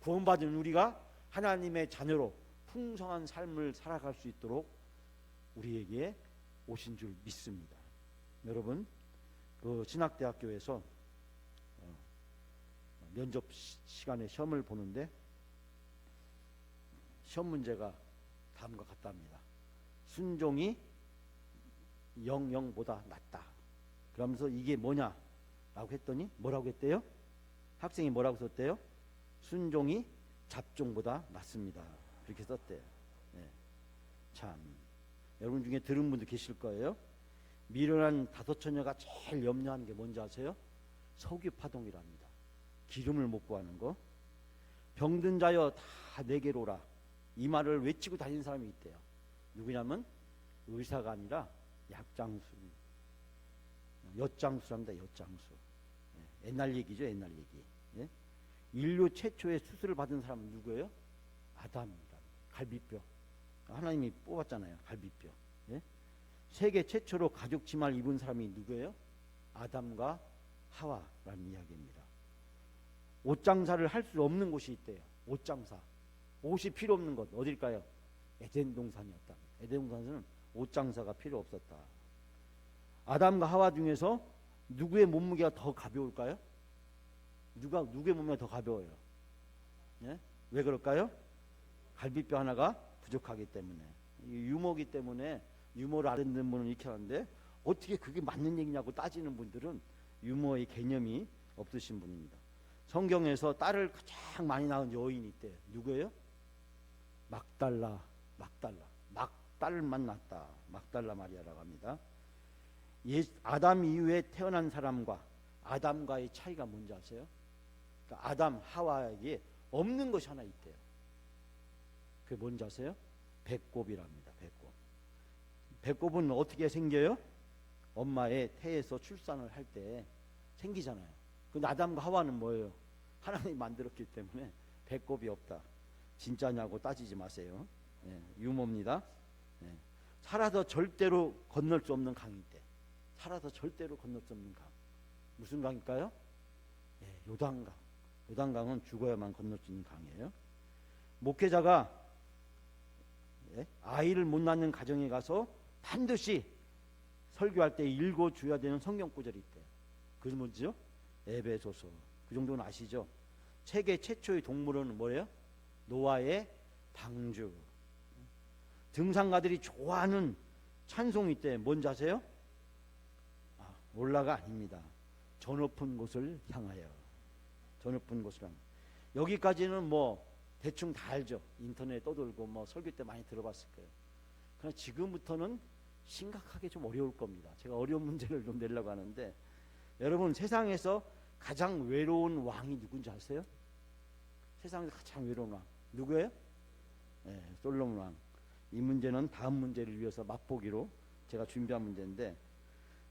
구원받은 우리가 하나님의 자녀로 풍성한 삶을 살아갈 수 있도록 우리에게 오신 줄 믿습니다. 여러분, 그 신학대학교에서 면접 시간에 시험을 보는데 시험 문제가 다음과 같답니다. 순종이 0보다 낫다. 그러면서 이게 뭐냐라고 했더니 뭐라고 했대요? 학생이 뭐라고 썼대요? 순종이 잡종보다 낫습니다. 그렇게 썼대요. 네. 참, 여러분 중에 들은 분도 계실 거예요. 미련한 다섯 처녀가 제일 염려하는 게 뭔지 아세요? 석유 파동이랍니다. 기름을 못 구하는 거. 병든 자여 다 내게로 오라. 이 말을 외치고 다니는 사람이 있대요. 누구냐면 의사가 아니라 약장수, 엿장수랍니다. 엿장수. 옛날 얘기죠. 옛날 얘기. 예? 인류 최초의 수술을 받은 사람은 누구예요? 아담입니다. 갈비뼈. 하나님이 뽑았잖아요. 갈비뼈. 예? 세계 최초로 가죽 치마를 입은 사람이 누구예요? 아담과 하와라는 이야기입니다. 옷장사를 할 수 없는 곳이 있대요. 옷장사. 옷이 필요 없는 곳 어딜까요? 에덴 동산이었다. 에덴 동산에는 옷장사가 필요 없었다. 아담과 하와 중에서 누구의 몸무게가 더 가벼울까요? 누구의 몸무게가 더 가벼워요? 예? 왜 그럴까요? 갈비뼈 하나가 부족하기 때문에. 유머기 때문에 유머를 알아듣는 분은 이렇게 하는데 어떻게 그게 맞는 얘기냐고 따지는 분들은 유머의 개념이 없으신 분입니다. 성경에서 딸을 가장 많이 낳은 여인이 있대요. 누구예요? 막달만 낳았다. 막달라 마리아라고 합니다. 아담 이후에 태어난 사람과 아담과의 차이가 뭔지 아세요? 그러니까 아담, 하와에게 없는 것이 하나 있대요. 그게 뭔지 아세요? 배꼽이랍니다. 배꼽. 배꼽은 어떻게 생겨요? 엄마의 태에서 출산을 할 때 생기잖아요. 근데 아담과 하와는 뭐예요? 하나님이 만들었기 때문에 배꼽이 없다. 진짜냐고 따지지 마세요. 예, 유머입니다. 예. 살아서 절대로 건널 수 없는 강이 있대. 살아서 절대로 건널 수 없는 강. 무슨 강일까요? 예, 요단강. 요단강은 죽어야만 건널 수 있는 강이에요. 목회자가 아이를 못 낳는 가정에 가서 반드시 설교할 때 읽어줘야 되는 성경 구절이 있대요. 그게 뭐죠? 에베소서. 그 정도는 아시죠? 세계 최초의 동물원은 뭐예요? 노아의 방주. 등산가들이 좋아하는 찬송이 있대요. 뭔지 아세요? 올라가 아닙니다. 저 높은 곳을 향하여. 저 높은 곳을 향하여. 여기까지는 뭐 대충 다 알죠. 인터넷에 떠돌고 뭐 설교 때 많이 들어봤을 거예요. 그러나 지금부터는 심각하게 좀 어려울 겁니다. 제가 어려운 문제를 좀 내려고 하는데, 여러분 세상에서 가장 외로운 왕이 누군지 아세요? 세상에서 가장 외로운 왕 누구예요? 네, 솔로몬 왕. 이 문제는 다음 문제를 위해서 맛보기로 제가 준비한 문제인데,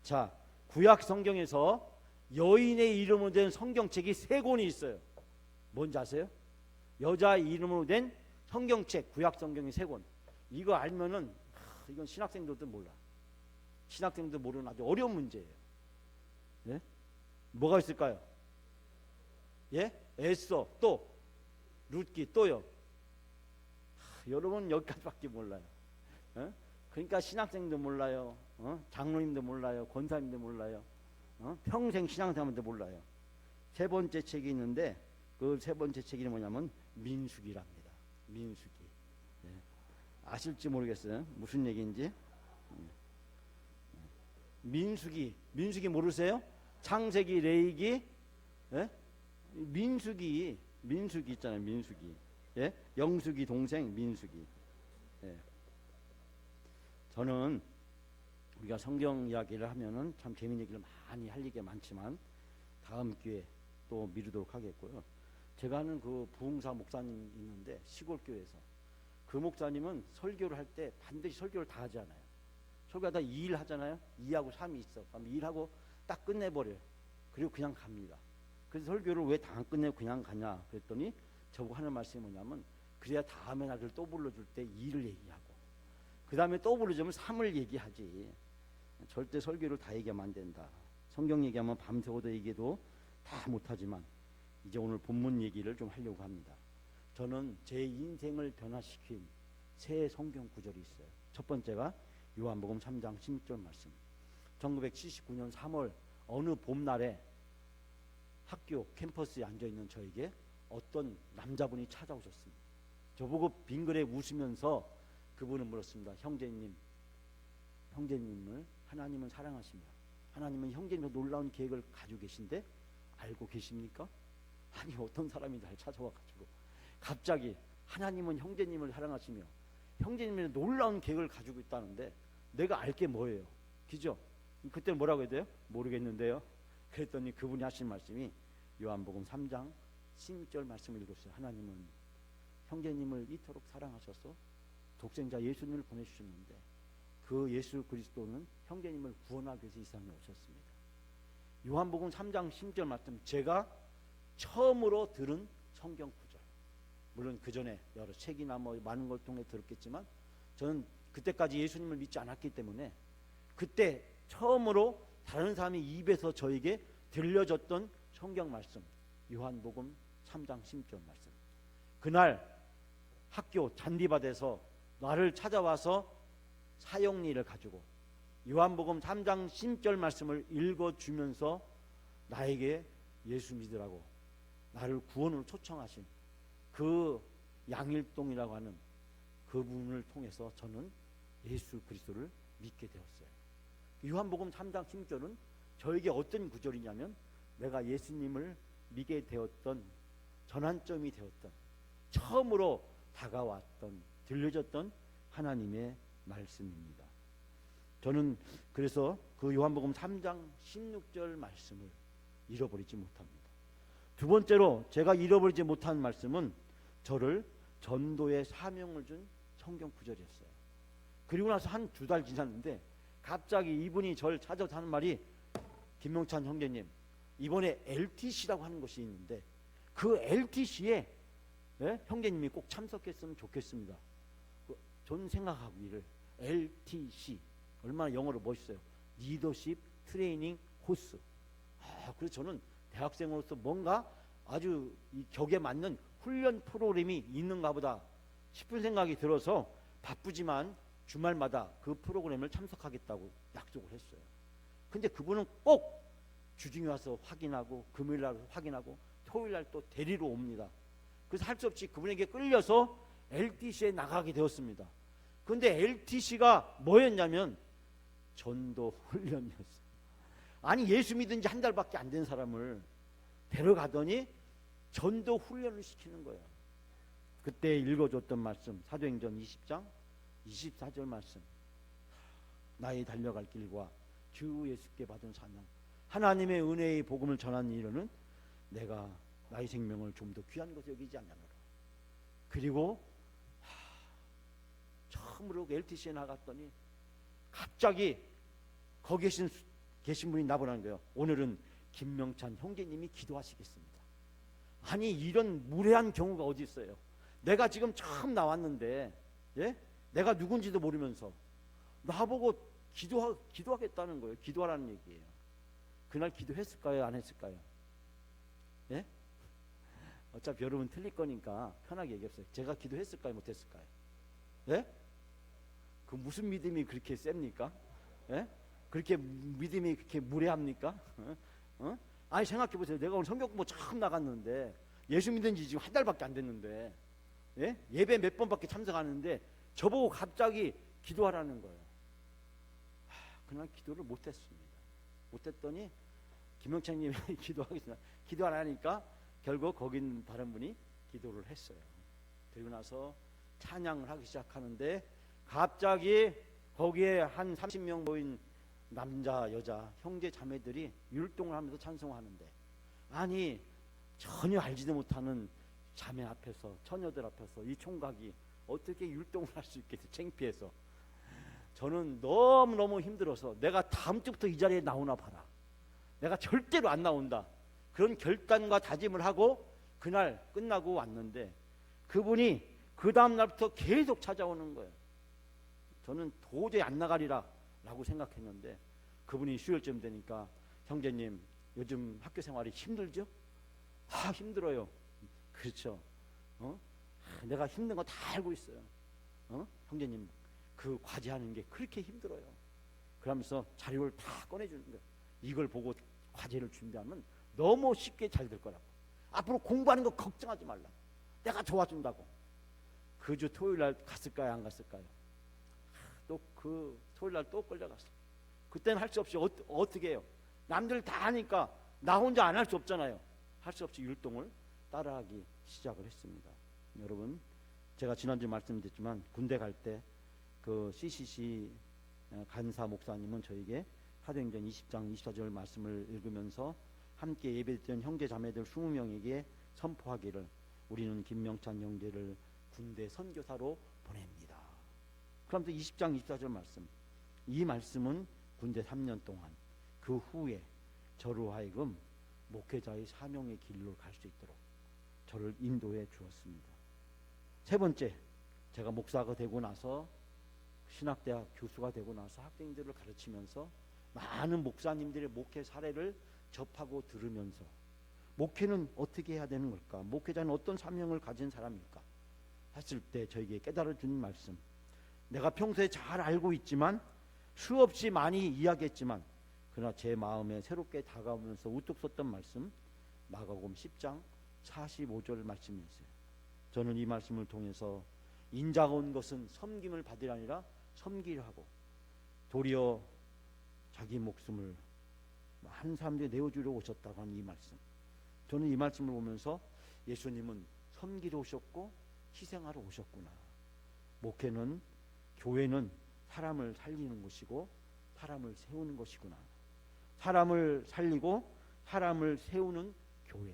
자, 구약 성경에서 여인의 이름으로 된 성경책이 3권이 있어요. 뭔지 아세요? 여자 이름으로 된 성경책, 구약 성경이 3권. 이거 알면은 이건 신학생들도 몰라. 신학생들도 모르는 아주 어려운 문제예요. 예? 뭐가 있을까요? 예? 에스더, 또 룻기, 또요. 여러분 여기까지밖에 몰라요. 그러니까 신학생도 몰라요. 장로님도 몰라요. 권사님도 몰라요. 평생 신앙생활도 몰라요. 3번째 책이 있는데 그 3번째 책이 뭐냐면 민수기랍니다. 민수기. 예. 아실지 모르겠어요. 무슨 얘기인지. 민수기 모르세요? 창세기, 레위기, 예? 민수기 있잖아요. 민수기. 예? 영수기 동생 민수기. 예. 저는 우리가 성경 이야기를 하면은 참 재미있는 얘기를 많이 할 얘기가 많지만 다음 기회에 또 미루도록 하겠고요. 제가 아는 그 부흥사 목사님 있는데 시골 교회에서 그 목사님은 설교를 할 때 반드시 설교를 다 하지 않아요. 설교하다 2일 하잖아요. 2하고 3이 있어. 그럼 2일하고 딱 끝내버려요. 그리고 그냥 갑니다. 그래서 설교를 왜 다 안 끝내고 그냥 가냐 그랬더니 저보고 하는 말씀이 뭐냐면, 그래야 다음에 나를 또 불러줄 때 2를 얘기하고 그 다음에 또 부르자면 3을 얘기하지. 절대 설교를 다 얘기하면 안 된다. 성경 얘기하면 밤새워도 얘기해도 다 못하지만 이제 오늘 본문 얘기를 좀 하려고 합니다. 저는 제 인생을 변화시킨 새 성경 구절이 있어요. 첫 번째가 요한복음 3장 16절 말씀. 1979년 3월 어느 봄날에 학교 캠퍼스에 앉아있는 저에게 어떤 남자분이 찾아오셨습니다. 저보고 빙그레 웃으면서 그분은 물었습니다. 형제님을 하나님은 사랑하시며 하나님은 형제님의 놀라운 계획을 가지고 계신데 알고 계십니까? 아니, 어떤 사람이 날 찾아와가지고 갑자기 하나님은 형제님을 사랑하시며 형제님의 놀라운 계획을 가지고 있다는데 내가 알 게 뭐예요? 그죠? 그때 뭐라고 해야 돼요? 모르겠는데요. 그랬더니 그분이 하신 말씀이 요한복음 3장 16절 말씀을 읽었어요. 하나님은 형제님을 이토록 사랑하셔서 독생자 예수님을 보내주셨는데 그 예수 그리스도는 형제님을 구원하기 위해서 이 세상에 오셨습니다. 요한복음 3장 16절 말씀, 제가 처음으로 들은 성경 구절. 물론 그 전에 여러 책이나 뭐 많은 걸 통해 들었겠지만 저는 그때까지 예수님을 믿지 않았기 때문에 그때 처음으로 다른 사람의 입에서 저에게 들려졌던 성경 말씀, 요한복음 3장 16절 말씀. 그날 학교 잔디밭에서 나를 찾아와서 사형리를 가지고 요한복음 3장 16절 말씀을 읽어주면서 나에게 예수 믿으라고 나를 구원으로 초청하신 그 양일동이라고 하는 그분을 통해서 저는 예수 그리스도를 믿게 되었어요. 요한복음 3장 16절은 저에게 어떤 구절이냐면 내가 예수님을 믿게 되었던 전환점이 되었던 처음으로 다가왔던 들려졌던 하나님의 말씀입니다. 저는 그래서 그 요한복음 3장 16절 말씀을 잃어버리지 못합니다. 두 번째로 제가 잃어버리지 못한 말씀은 저를 전도의 사명을 준 성경 구절이었어요. 그리고 나서 한 두 달 지났는데 갑자기 이분이 저를 찾아서 하는 말이 김명찬 형제님 이번에 LTC라고 하는 것이 있는데 그 LTC에 형제님이 꼭 참석했으면 좋겠습니다. 전 생각하기를 LTC 얼마나 영어로 멋있어요. 리더십 트레이닝 코스. 그래서 저는 대학생으로서 뭔가 아주 이 격에 맞는 훈련 프로그램이 있는가 보다 싶은 생각이 들어서 바쁘지만 주말마다 그 프로그램을 참석하겠다고 약속을 했어요. 근데 그분은 꼭 주중에 와서 확인하고 금요일날 확인하고 토요일날 또 데리러 옵니다. 그래서 할 수 없이 그분에게 끌려서 LTC에 나가게 되었습니다. 근데 LTC가 뭐였냐면 전도 훈련이었어요. 아니 예수 믿은 지 한 달밖에 안 된 사람을 데려가더니 전도 훈련을 시키는 거예요. 그때 읽어줬던 말씀 사도행전 20장 24절 말씀, 나의 달려갈 길과 주 예수께 받은 사명, 하나님의 은혜의 복음을 전하는 일은 내가 나의 생명을 좀 더 귀한 것에 여기지 않냐노라. 그리고 처음으로 LTC에 나갔더니 갑자기 거기 계신 분이 나보라는 거예요. 오늘은 김명찬 형제님이 기도하시겠습니다. 아니 이런 무례한 경우가 어디 있어요. 내가 지금 처음 나왔는데 내가 누군지도 모르면서 나보고 기도하겠다는 거예요. 기도하라는 얘기예요. 그날 기도했을까요? 안 했을까요? 예? 어차피 여러분 틀릴 거니까 편하게 얘기했어요. 제가 기도했을까요? 못했을까요? 예? 그 무슨 믿음이 그렇게 셉니까? 예? 그렇게 믿음이 그렇게 무례합니까? 아니 생각해 보세요. 내가 오늘 성경 공부 처음 나갔는데 예수 믿은 지 지금 한 달밖에 안 됐는데 예배 몇 번밖에 참석하는데 저보고 갑자기 기도하라는 거예요. 그날 기도를 못했습니다. 못했더니 김영찬님이 기도하겠습니다. 기도하라니까 결국 거기 있는 다른 분이 기도를 했어요. 그리고 나서 찬양을 하기 시작하는데 갑자기 거기에 한 30명 모인 남자 여자 형제 자매들이 율동을 하면서 찬송하는데 아니 전혀 알지도 못하는 자매 앞에서 처녀들 앞에서 이 총각이 어떻게 율동을 할 수 있겠어요. 창피해서. 저는 너무너무 힘들어서 내가 다음 주부터 이 자리에 나오나 봐라. 내가 절대로 안 나온다. 그런 결단과 다짐을 하고 그날 끝나고 왔는데 그분이 그 다음 날부터 계속 찾아오는 거예요. 저는 도저히 안 나가리라 라고 생각했는데 그분이 수요일쯤 되니까 형제님 요즘 학교 생활이 힘들죠? 힘들어요. 그렇죠. 내가 힘든 거 다 알고 있어요. 형제님 그 과제하는 게 그렇게 힘들어요. 그러면서 자료를 다 꺼내주는 거예요. 이걸 보고 과제를 준비하면 너무 쉽게 잘 될 거라고. 앞으로 공부하는 거 걱정하지 말라. 내가 도와준다고. 그 주 토요일날 갔을까요? 안 갔을까요? 또 그 토요일날 또 끌려갔어요. 그때는 할 수 없이 어떻게 해요? 남들 다 하니까 나 혼자 안 할 수 없잖아요. 할 수 없이 율동을 따라하기 시작을 했습니다. 여러분 제가 지난주에 말씀드렸지만 군대 갈 때 그 CCC 간사 목사님은 저에게 사도행전 20장 24절 말씀을 읽으면서 함께 예배드렸던 형제 자매들 20명에게 선포하기를 우리는 김명찬 형제를 군대 선교사로 보냅니다. 그러면서 20장 24절 말씀, 이 말씀은 군대 3년 동안 그 후에 저로 하여금 목회자의 사명의 길로 갈 수 있도록 저를 인도해 주었습니다. 세 번째, 제가 목사가 되고 나서 신학대학 교수가 되고 나서 학생들을 가르치면서 많은 목사님들의 목회 사례를 접하고 들으면서 목회는 어떻게 해야 되는 걸까? 목회자는 어떤 사명을 가진 사람일까? 했을 때 저에게 깨달아 주는 말씀, 내가 평소에 잘 알고 있지만 수없이 많이 이야기했지만 그러나 제 마음에 새롭게 다가오면서 우뚝 섰던 말씀, 마가복음 10장 45절 말씀이었어요. 저는 이 말씀을 통해서 인자가 온 것은 섬김을 받으려 아니라 섬기려 하고 도리어 자기 목숨을 많은 사람들이 내어주려 오셨다고 하는 이 말씀, 저는 이 말씀을 보면서 예수님은 섬기러 오셨고 희생하러 오셨구나. 목회는, 교회는 사람을 살리는 것이고 사람을 세우는 것이구나. 사람을 살리고 사람을 세우는 교회,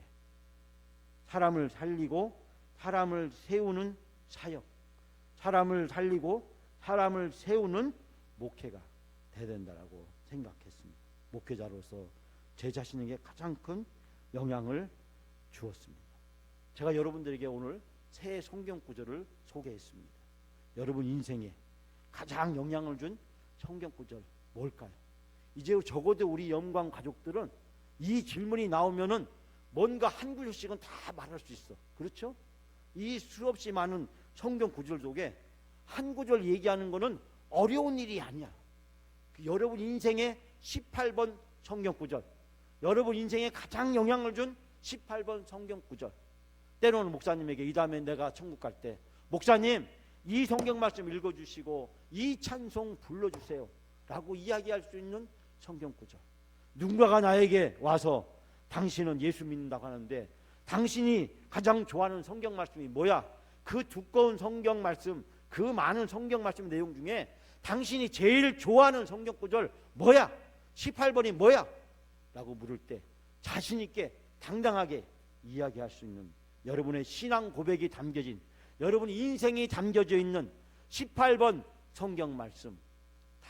사람을 살리고 사람을 세우는 사역, 사람을 살리고 사람을 세우는 목회가 돼야 된다라고 생각했습니다. 목회자로서 제 자신에게 가장 큰 영향을 주었습니다. 제가 여러분들에게 오늘 새 성경 구절을 소개했습니다. 여러분 인생에 가장 영향을 준 성경 구절 뭘까요? 이제 적어도 우리 영광 가족들은 이 질문이 나오면은 뭔가 한 구절씩은 다 말할 수 있어. 그렇죠? 이 수없이 많은 성경 구절 속에 한 구절 얘기하는 거는 어려운 일이 아니야. 여러분 인생의 18번 성경 구절, 여러분 인생에 가장 영향을 준 18번 성경 구절. 때로는 목사님에게 이 다음에 내가 천국 갈 때 목사님 이 성경 말씀 읽어주시고 이 찬송 불러주세요 라고 이야기할 수 있는 성경 구절. 누군가가 나에게 와서 당신은 예수 믿는다고 하는데 당신이 가장 좋아하는 성경 말씀이 뭐야? 그 두꺼운 성경 말씀, 그 많은 성경 말씀 내용 중에 당신이 제일 좋아하는 성경 구절 뭐야? 18번이 뭐야? 라고 물을 때 자신 있게 당당하게 이야기할 수 있는, 여러분의 신앙 고백이 담겨진, 여러분 인생이 담겨져 있는 18번 성경 말씀 다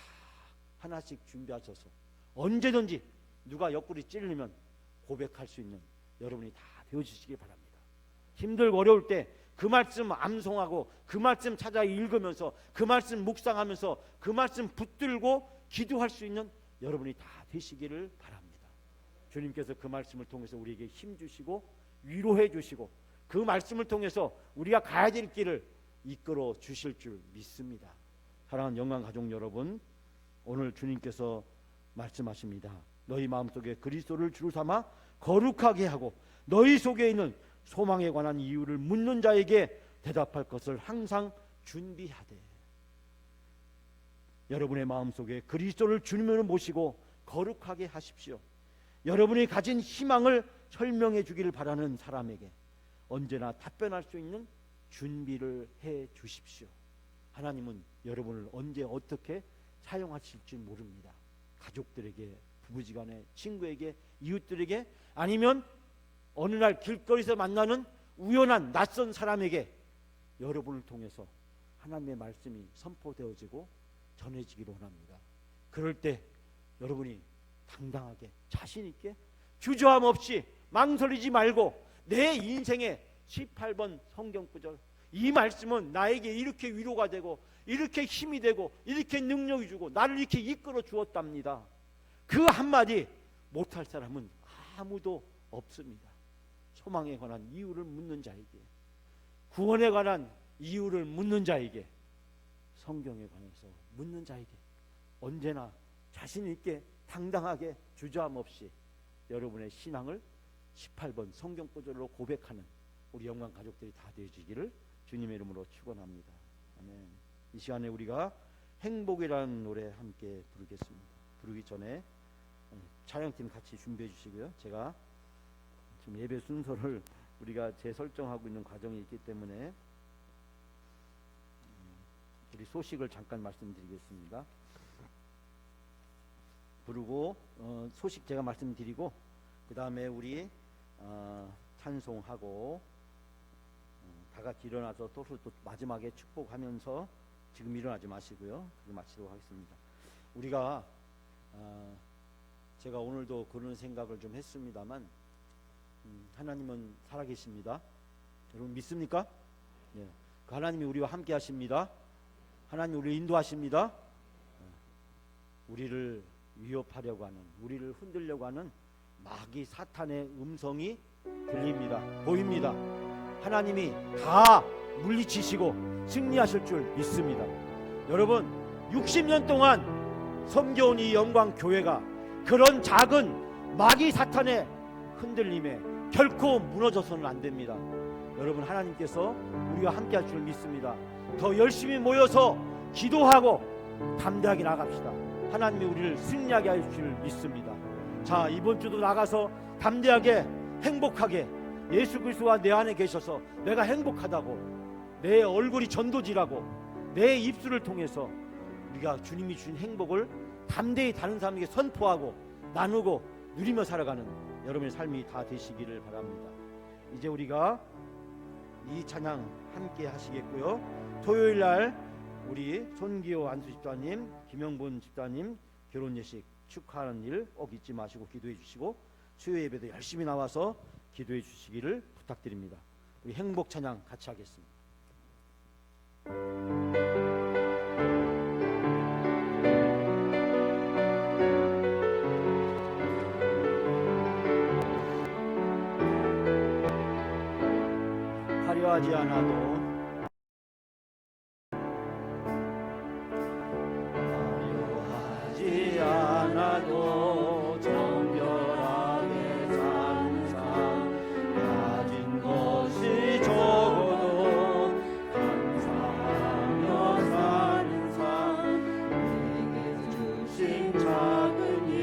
하나씩 준비하셔서 언제든지 누가 옆구리 찔리면 고백할 수 있는 여러분이 다 되어주시기 바랍니다. 힘들고 어려울 때 그 말씀 암송하고 그 말씀 찾아 읽으면서 그 말씀 묵상하면서 그 말씀 붙들고 기도할 수 있는 여러분이 다 되시기를 바랍니다. 주님께서 그 말씀을 통해서 우리에게 힘 주시고 위로해 주시고 그 말씀을 통해서 우리가 가야 될 길을 이끌어 주실 줄 믿습니다. 사랑하는 영광 가족 여러분, 오늘 주님께서 말씀하십니다. 너희 마음속에 그리스도를 주로 삼아 거룩하게 하고 너희 속에 있는 소망에 관한 이유를 묻는 자에게 대답할 것을 항상 준비하되. 여러분의 마음속에 그리스도를 주님으로 모시고 거룩하게 하십시오. 여러분이 가진 희망을 설명해 주기를 바라는 사람에게 언제나 답변할 수 있는 준비를 해 주십시오. 하나님은 여러분을 언제 어떻게 사용하실지 모릅니다. 가족들에게, 부부지간에, 친구에게, 이웃들에게, 아니면 어느 날 길거리에서 만나는 우연한 낯선 사람에게 여러분을 통해서 하나님의 말씀이 선포되어지고 전해지기를 원합니다. 그럴 때 여러분이 당당하게 자신 있게 주저함 없이 망설이지 말고 내 인생의 18번 성경 구절, 이 말씀은 나에게 이렇게 위로가 되고 이렇게 힘이 되고 이렇게 능력이 주고 나를 이렇게 이끌어 주었답니다. 그 한마디 못할 사람은 아무도 없습니다. 소망에 관한 이유를 묻는 자에게, 구원에 관한 이유를 묻는 자에게, 성경에 관해서 묻는 자에게 언제나 자신 있게 당당하게 주저함 없이 여러분의 신앙을 18번 성경 구절로 고백하는 우리 영광 가족들이 다 되어지기를 주님의 이름으로 축원합니다. 아멘. 이 시간에 우리가 행복이라는 노래 함께 부르겠습니다. 부르기 전에 촬영팀 같이 준비해 주시고요. 제가 지금 예배 순서를 우리가 재설정하고 있는 과정이 있기 때문에 우리 소식을 잠깐 말씀드리겠습니다. 부르고 소식 제가 말씀드리고 그 다음에 우리 찬송하고 다 같이 일어나서 또 마지막에 축복하면서 지금 일어나지 마시고요. 마치도록 하겠습니다. 우리가 제가 오늘도 그런 생각을 좀 했습니다만 하나님은 살아계십니다. 여러분 믿습니까? 예. 그 하나님이 우리와 함께 하십니다. 하나님이 우리를 인도하십니다. 우리를 위협하려고 하는, 우리를 흔들려고 하는 마귀 사탄의 음성이 들립니다. 보입니다. 하나님이 다 물리치시고 승리하실 줄 믿습니다. 여러분 60년 동안 섬겨온 이 영광교회가 그런 작은 마귀 사탄의 흔들림에 결코 무너져서는 안 됩니다. 여러분 하나님께서 우리와 함께 할 줄 믿습니다. 더 열심히 모여서 기도하고 담대하게 나갑시다. 하나님이 우리를 승리하게 할 줄 믿습니다. 자, 이번 주도 나가서 담대하게 행복하게 예수 그리스도가 내 안에 계셔서 내가 행복하다고, 내 얼굴이 전도지라고, 내 입술을 통해서 우리가 주님이 주신 행복을 담대히 다른 사람에게 선포하고 나누고 누리며 살아가는 여러분의 삶이 다 되시기를 바랍니다. 이제 우리가 이 찬양 함께 하시겠고요. 토요일날 우리 손기호 안수 집사님, 김영분 집사님 결혼 예식 축하하는 일 꼭 잊지 마시고 기도해 주시고, 수요 예배도 열심히 나와서 기도해 주시기를 부탁드립니다. 우리 행복 찬양 같이 하겠습니다. 화려하지 않아도 정결하게 사는 삶, 가진 것이 적어도 감사하며 사는 삶, 내게 주신 작은 일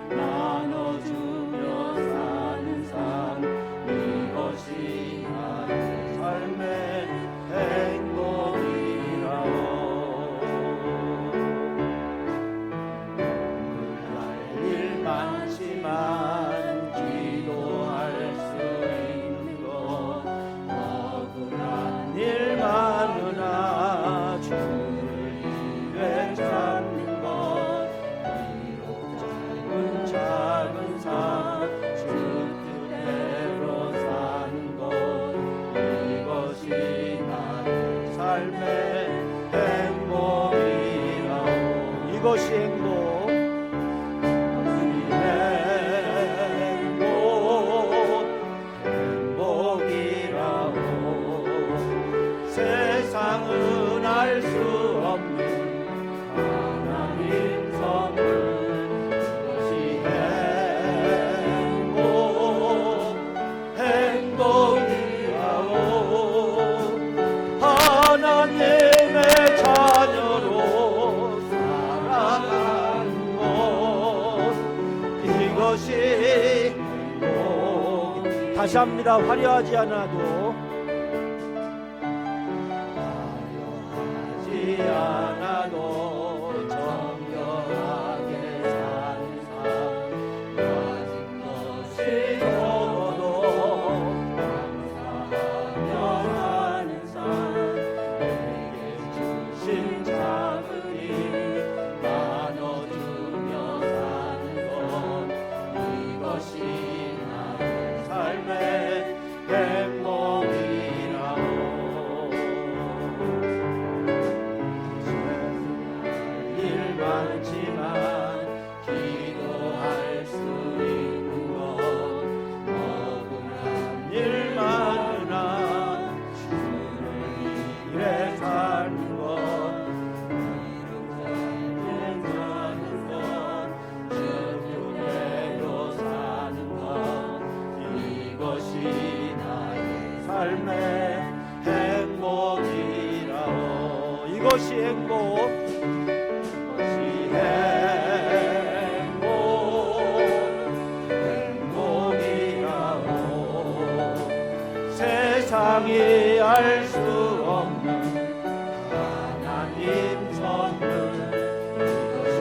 나눠주며 사는 삶, 이것이 나의 삶의 행복이라오. 많지만 기도할 수 있는 것, 억울한 일 많으나 주를 입에 잡는 것, 비록 짧은 작은 삶 주 뜻대로 사는 것, 이것이 나의 삶의 행복이라오. 이것이 행복. 세상은 알 수 없는 하나님 선물, 그것이 행복이라오. 하나님의 자녀로 살아가는 것, 이것이 행복. 다시 합니다. 화려하지 않아도 않아도 정결하게 사는 삶, 가진 것이 적어도 감사하며 사는 삶, 내게 주신 작은 일 나눠주며 사는 것, 이것이 나의 삶의 행복이라오. 많지만 기도할 수 있는 것, 억울한 일 많으나 주를 위해 사는 것, 이룩하게 사는 것, 주 뜻대로 사는 것, 이것이 나의 삶의 행복이라오. 이것이 행복. 세상이 알 수 없는 하나님 선물, 이것이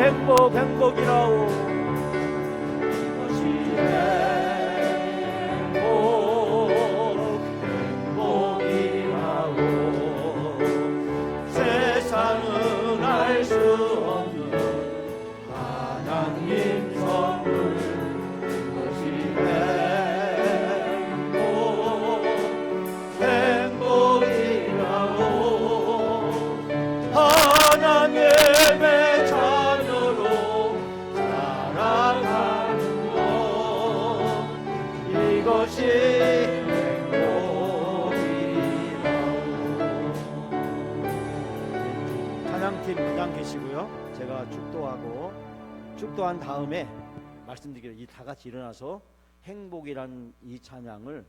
행복 행복이라오. 이것이 행복이라오. 세상은 알 수 없는 하나님 선물. 이것이 행복이라오. 하나님의 자녀로 살아가는 것, 이것이 찬양팀 그냥 계시고요. 제가 축도한 다음에 말씀드리기로 이 다 같이 일어나서 행복이란 이 찬양을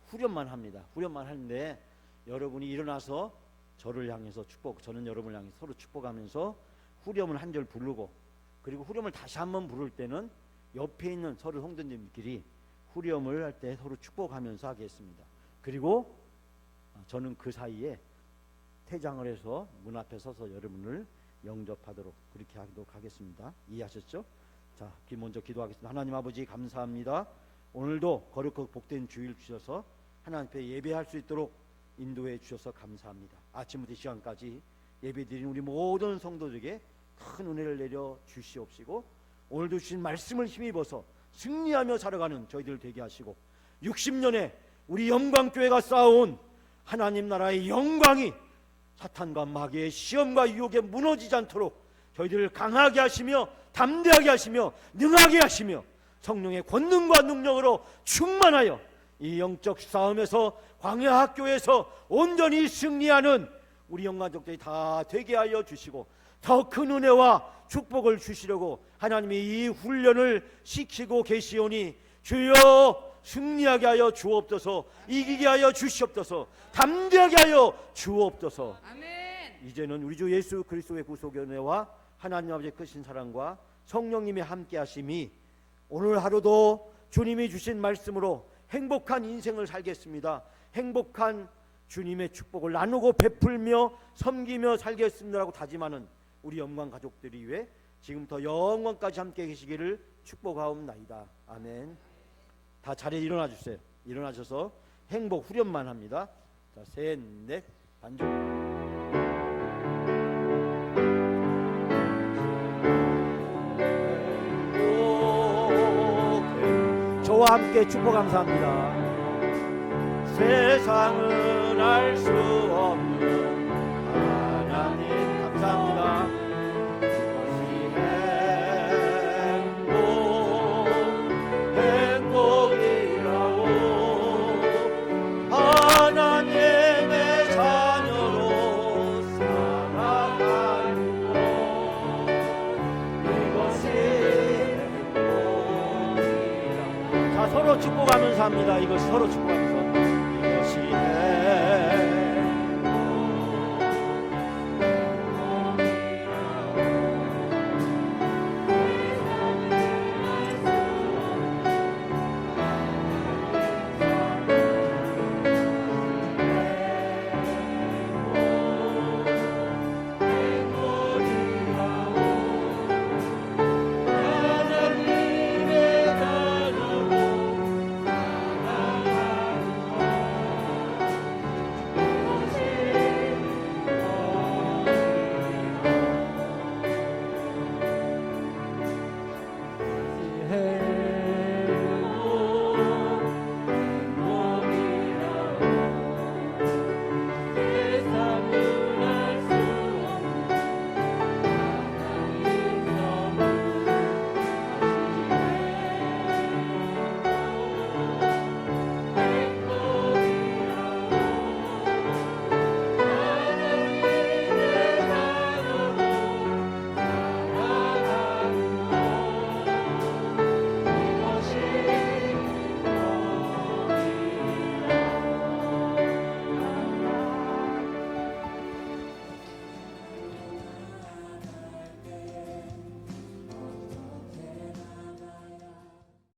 후렴만 합니다. 후렴만 하는데 여러분이 일어나서 저를 향해서 저는 여러분을 향해서 서로 축복하면서 후렴을 한 절 부르고, 그리고 후렴을 다시 한번 부를 때는 옆에 있는 서로 성도님들끼리 후렴을 할 때 서로 축복하면서 하겠습니다. 그리고 저는 그 사이에 퇴장을 해서 문 앞에 서서 여러분을 영접하도록 그렇게 하도록 하겠습니다. 이해하셨죠? 자, 먼저 기도하겠습니다. 하나님 아버지 감사합니다. 오늘도 거룩하고 복된 주일 주셔서 하나님 앞에 예배할 수 있도록 인도해 주셔서 감사합니다. 아침부터 이 시간까지 예배드린 우리 모든 성도들에게 큰 은혜를 내려 주시옵시고, 오늘도 주신 말씀을 힘입어서 승리하며 살아가는 저희들 되게 하시고, 60년에 우리 영광교회가 쌓아온 하나님 나라의 영광이 사탄과 마귀의 시험과 유혹에 무너지지 않도록 저희들을 강하게 하시며 담대하게 하시며 능하게 하시며 성령의 권능과 능력으로 충만하여 이 영적 싸움에서 광야 학교에서 온전히 승리하는 우리 영광족들이 다 되게 하여 주시고, 더 큰 은혜와 축복을 주시려고 하나님이 이 훈련을 시키고 계시오니 주여 승리하게 하여 주옵소서. 이기게 하여 주시옵소서. 담대하게 하여 주옵소서. 아멘. 이제는 우리 주 예수 그리스도의 구속의 은혜와 하나님 아버지의 크신 사랑과 성령님의 함께 하심이 오늘 하루도 주님이 주신 말씀으로 행복한 인생을 살겠습니다. 행복한 주님의 축복을 나누고 베풀며 섬기며 살겠습니다라고 다짐하는 우리 영광 가족들이 위해 지금부터 영원까지 함께 계시기를 축복하옵나이다. 아멘. 다 자리에 일어나 주세요. 일어나셔서 행복 후렴만 합니다. 자, 셋, 넷, 반주. 저와 함께 축복 감사합니다. 세상은 알 수 없는 하나님 감사합니다. 이것이 행복이라오. 하나님의 자녀로 살아가는 것, 이것이 행복이라오. 자, 서로 축복하면서 합니다. 이것이 서로 축복하면서. 이것이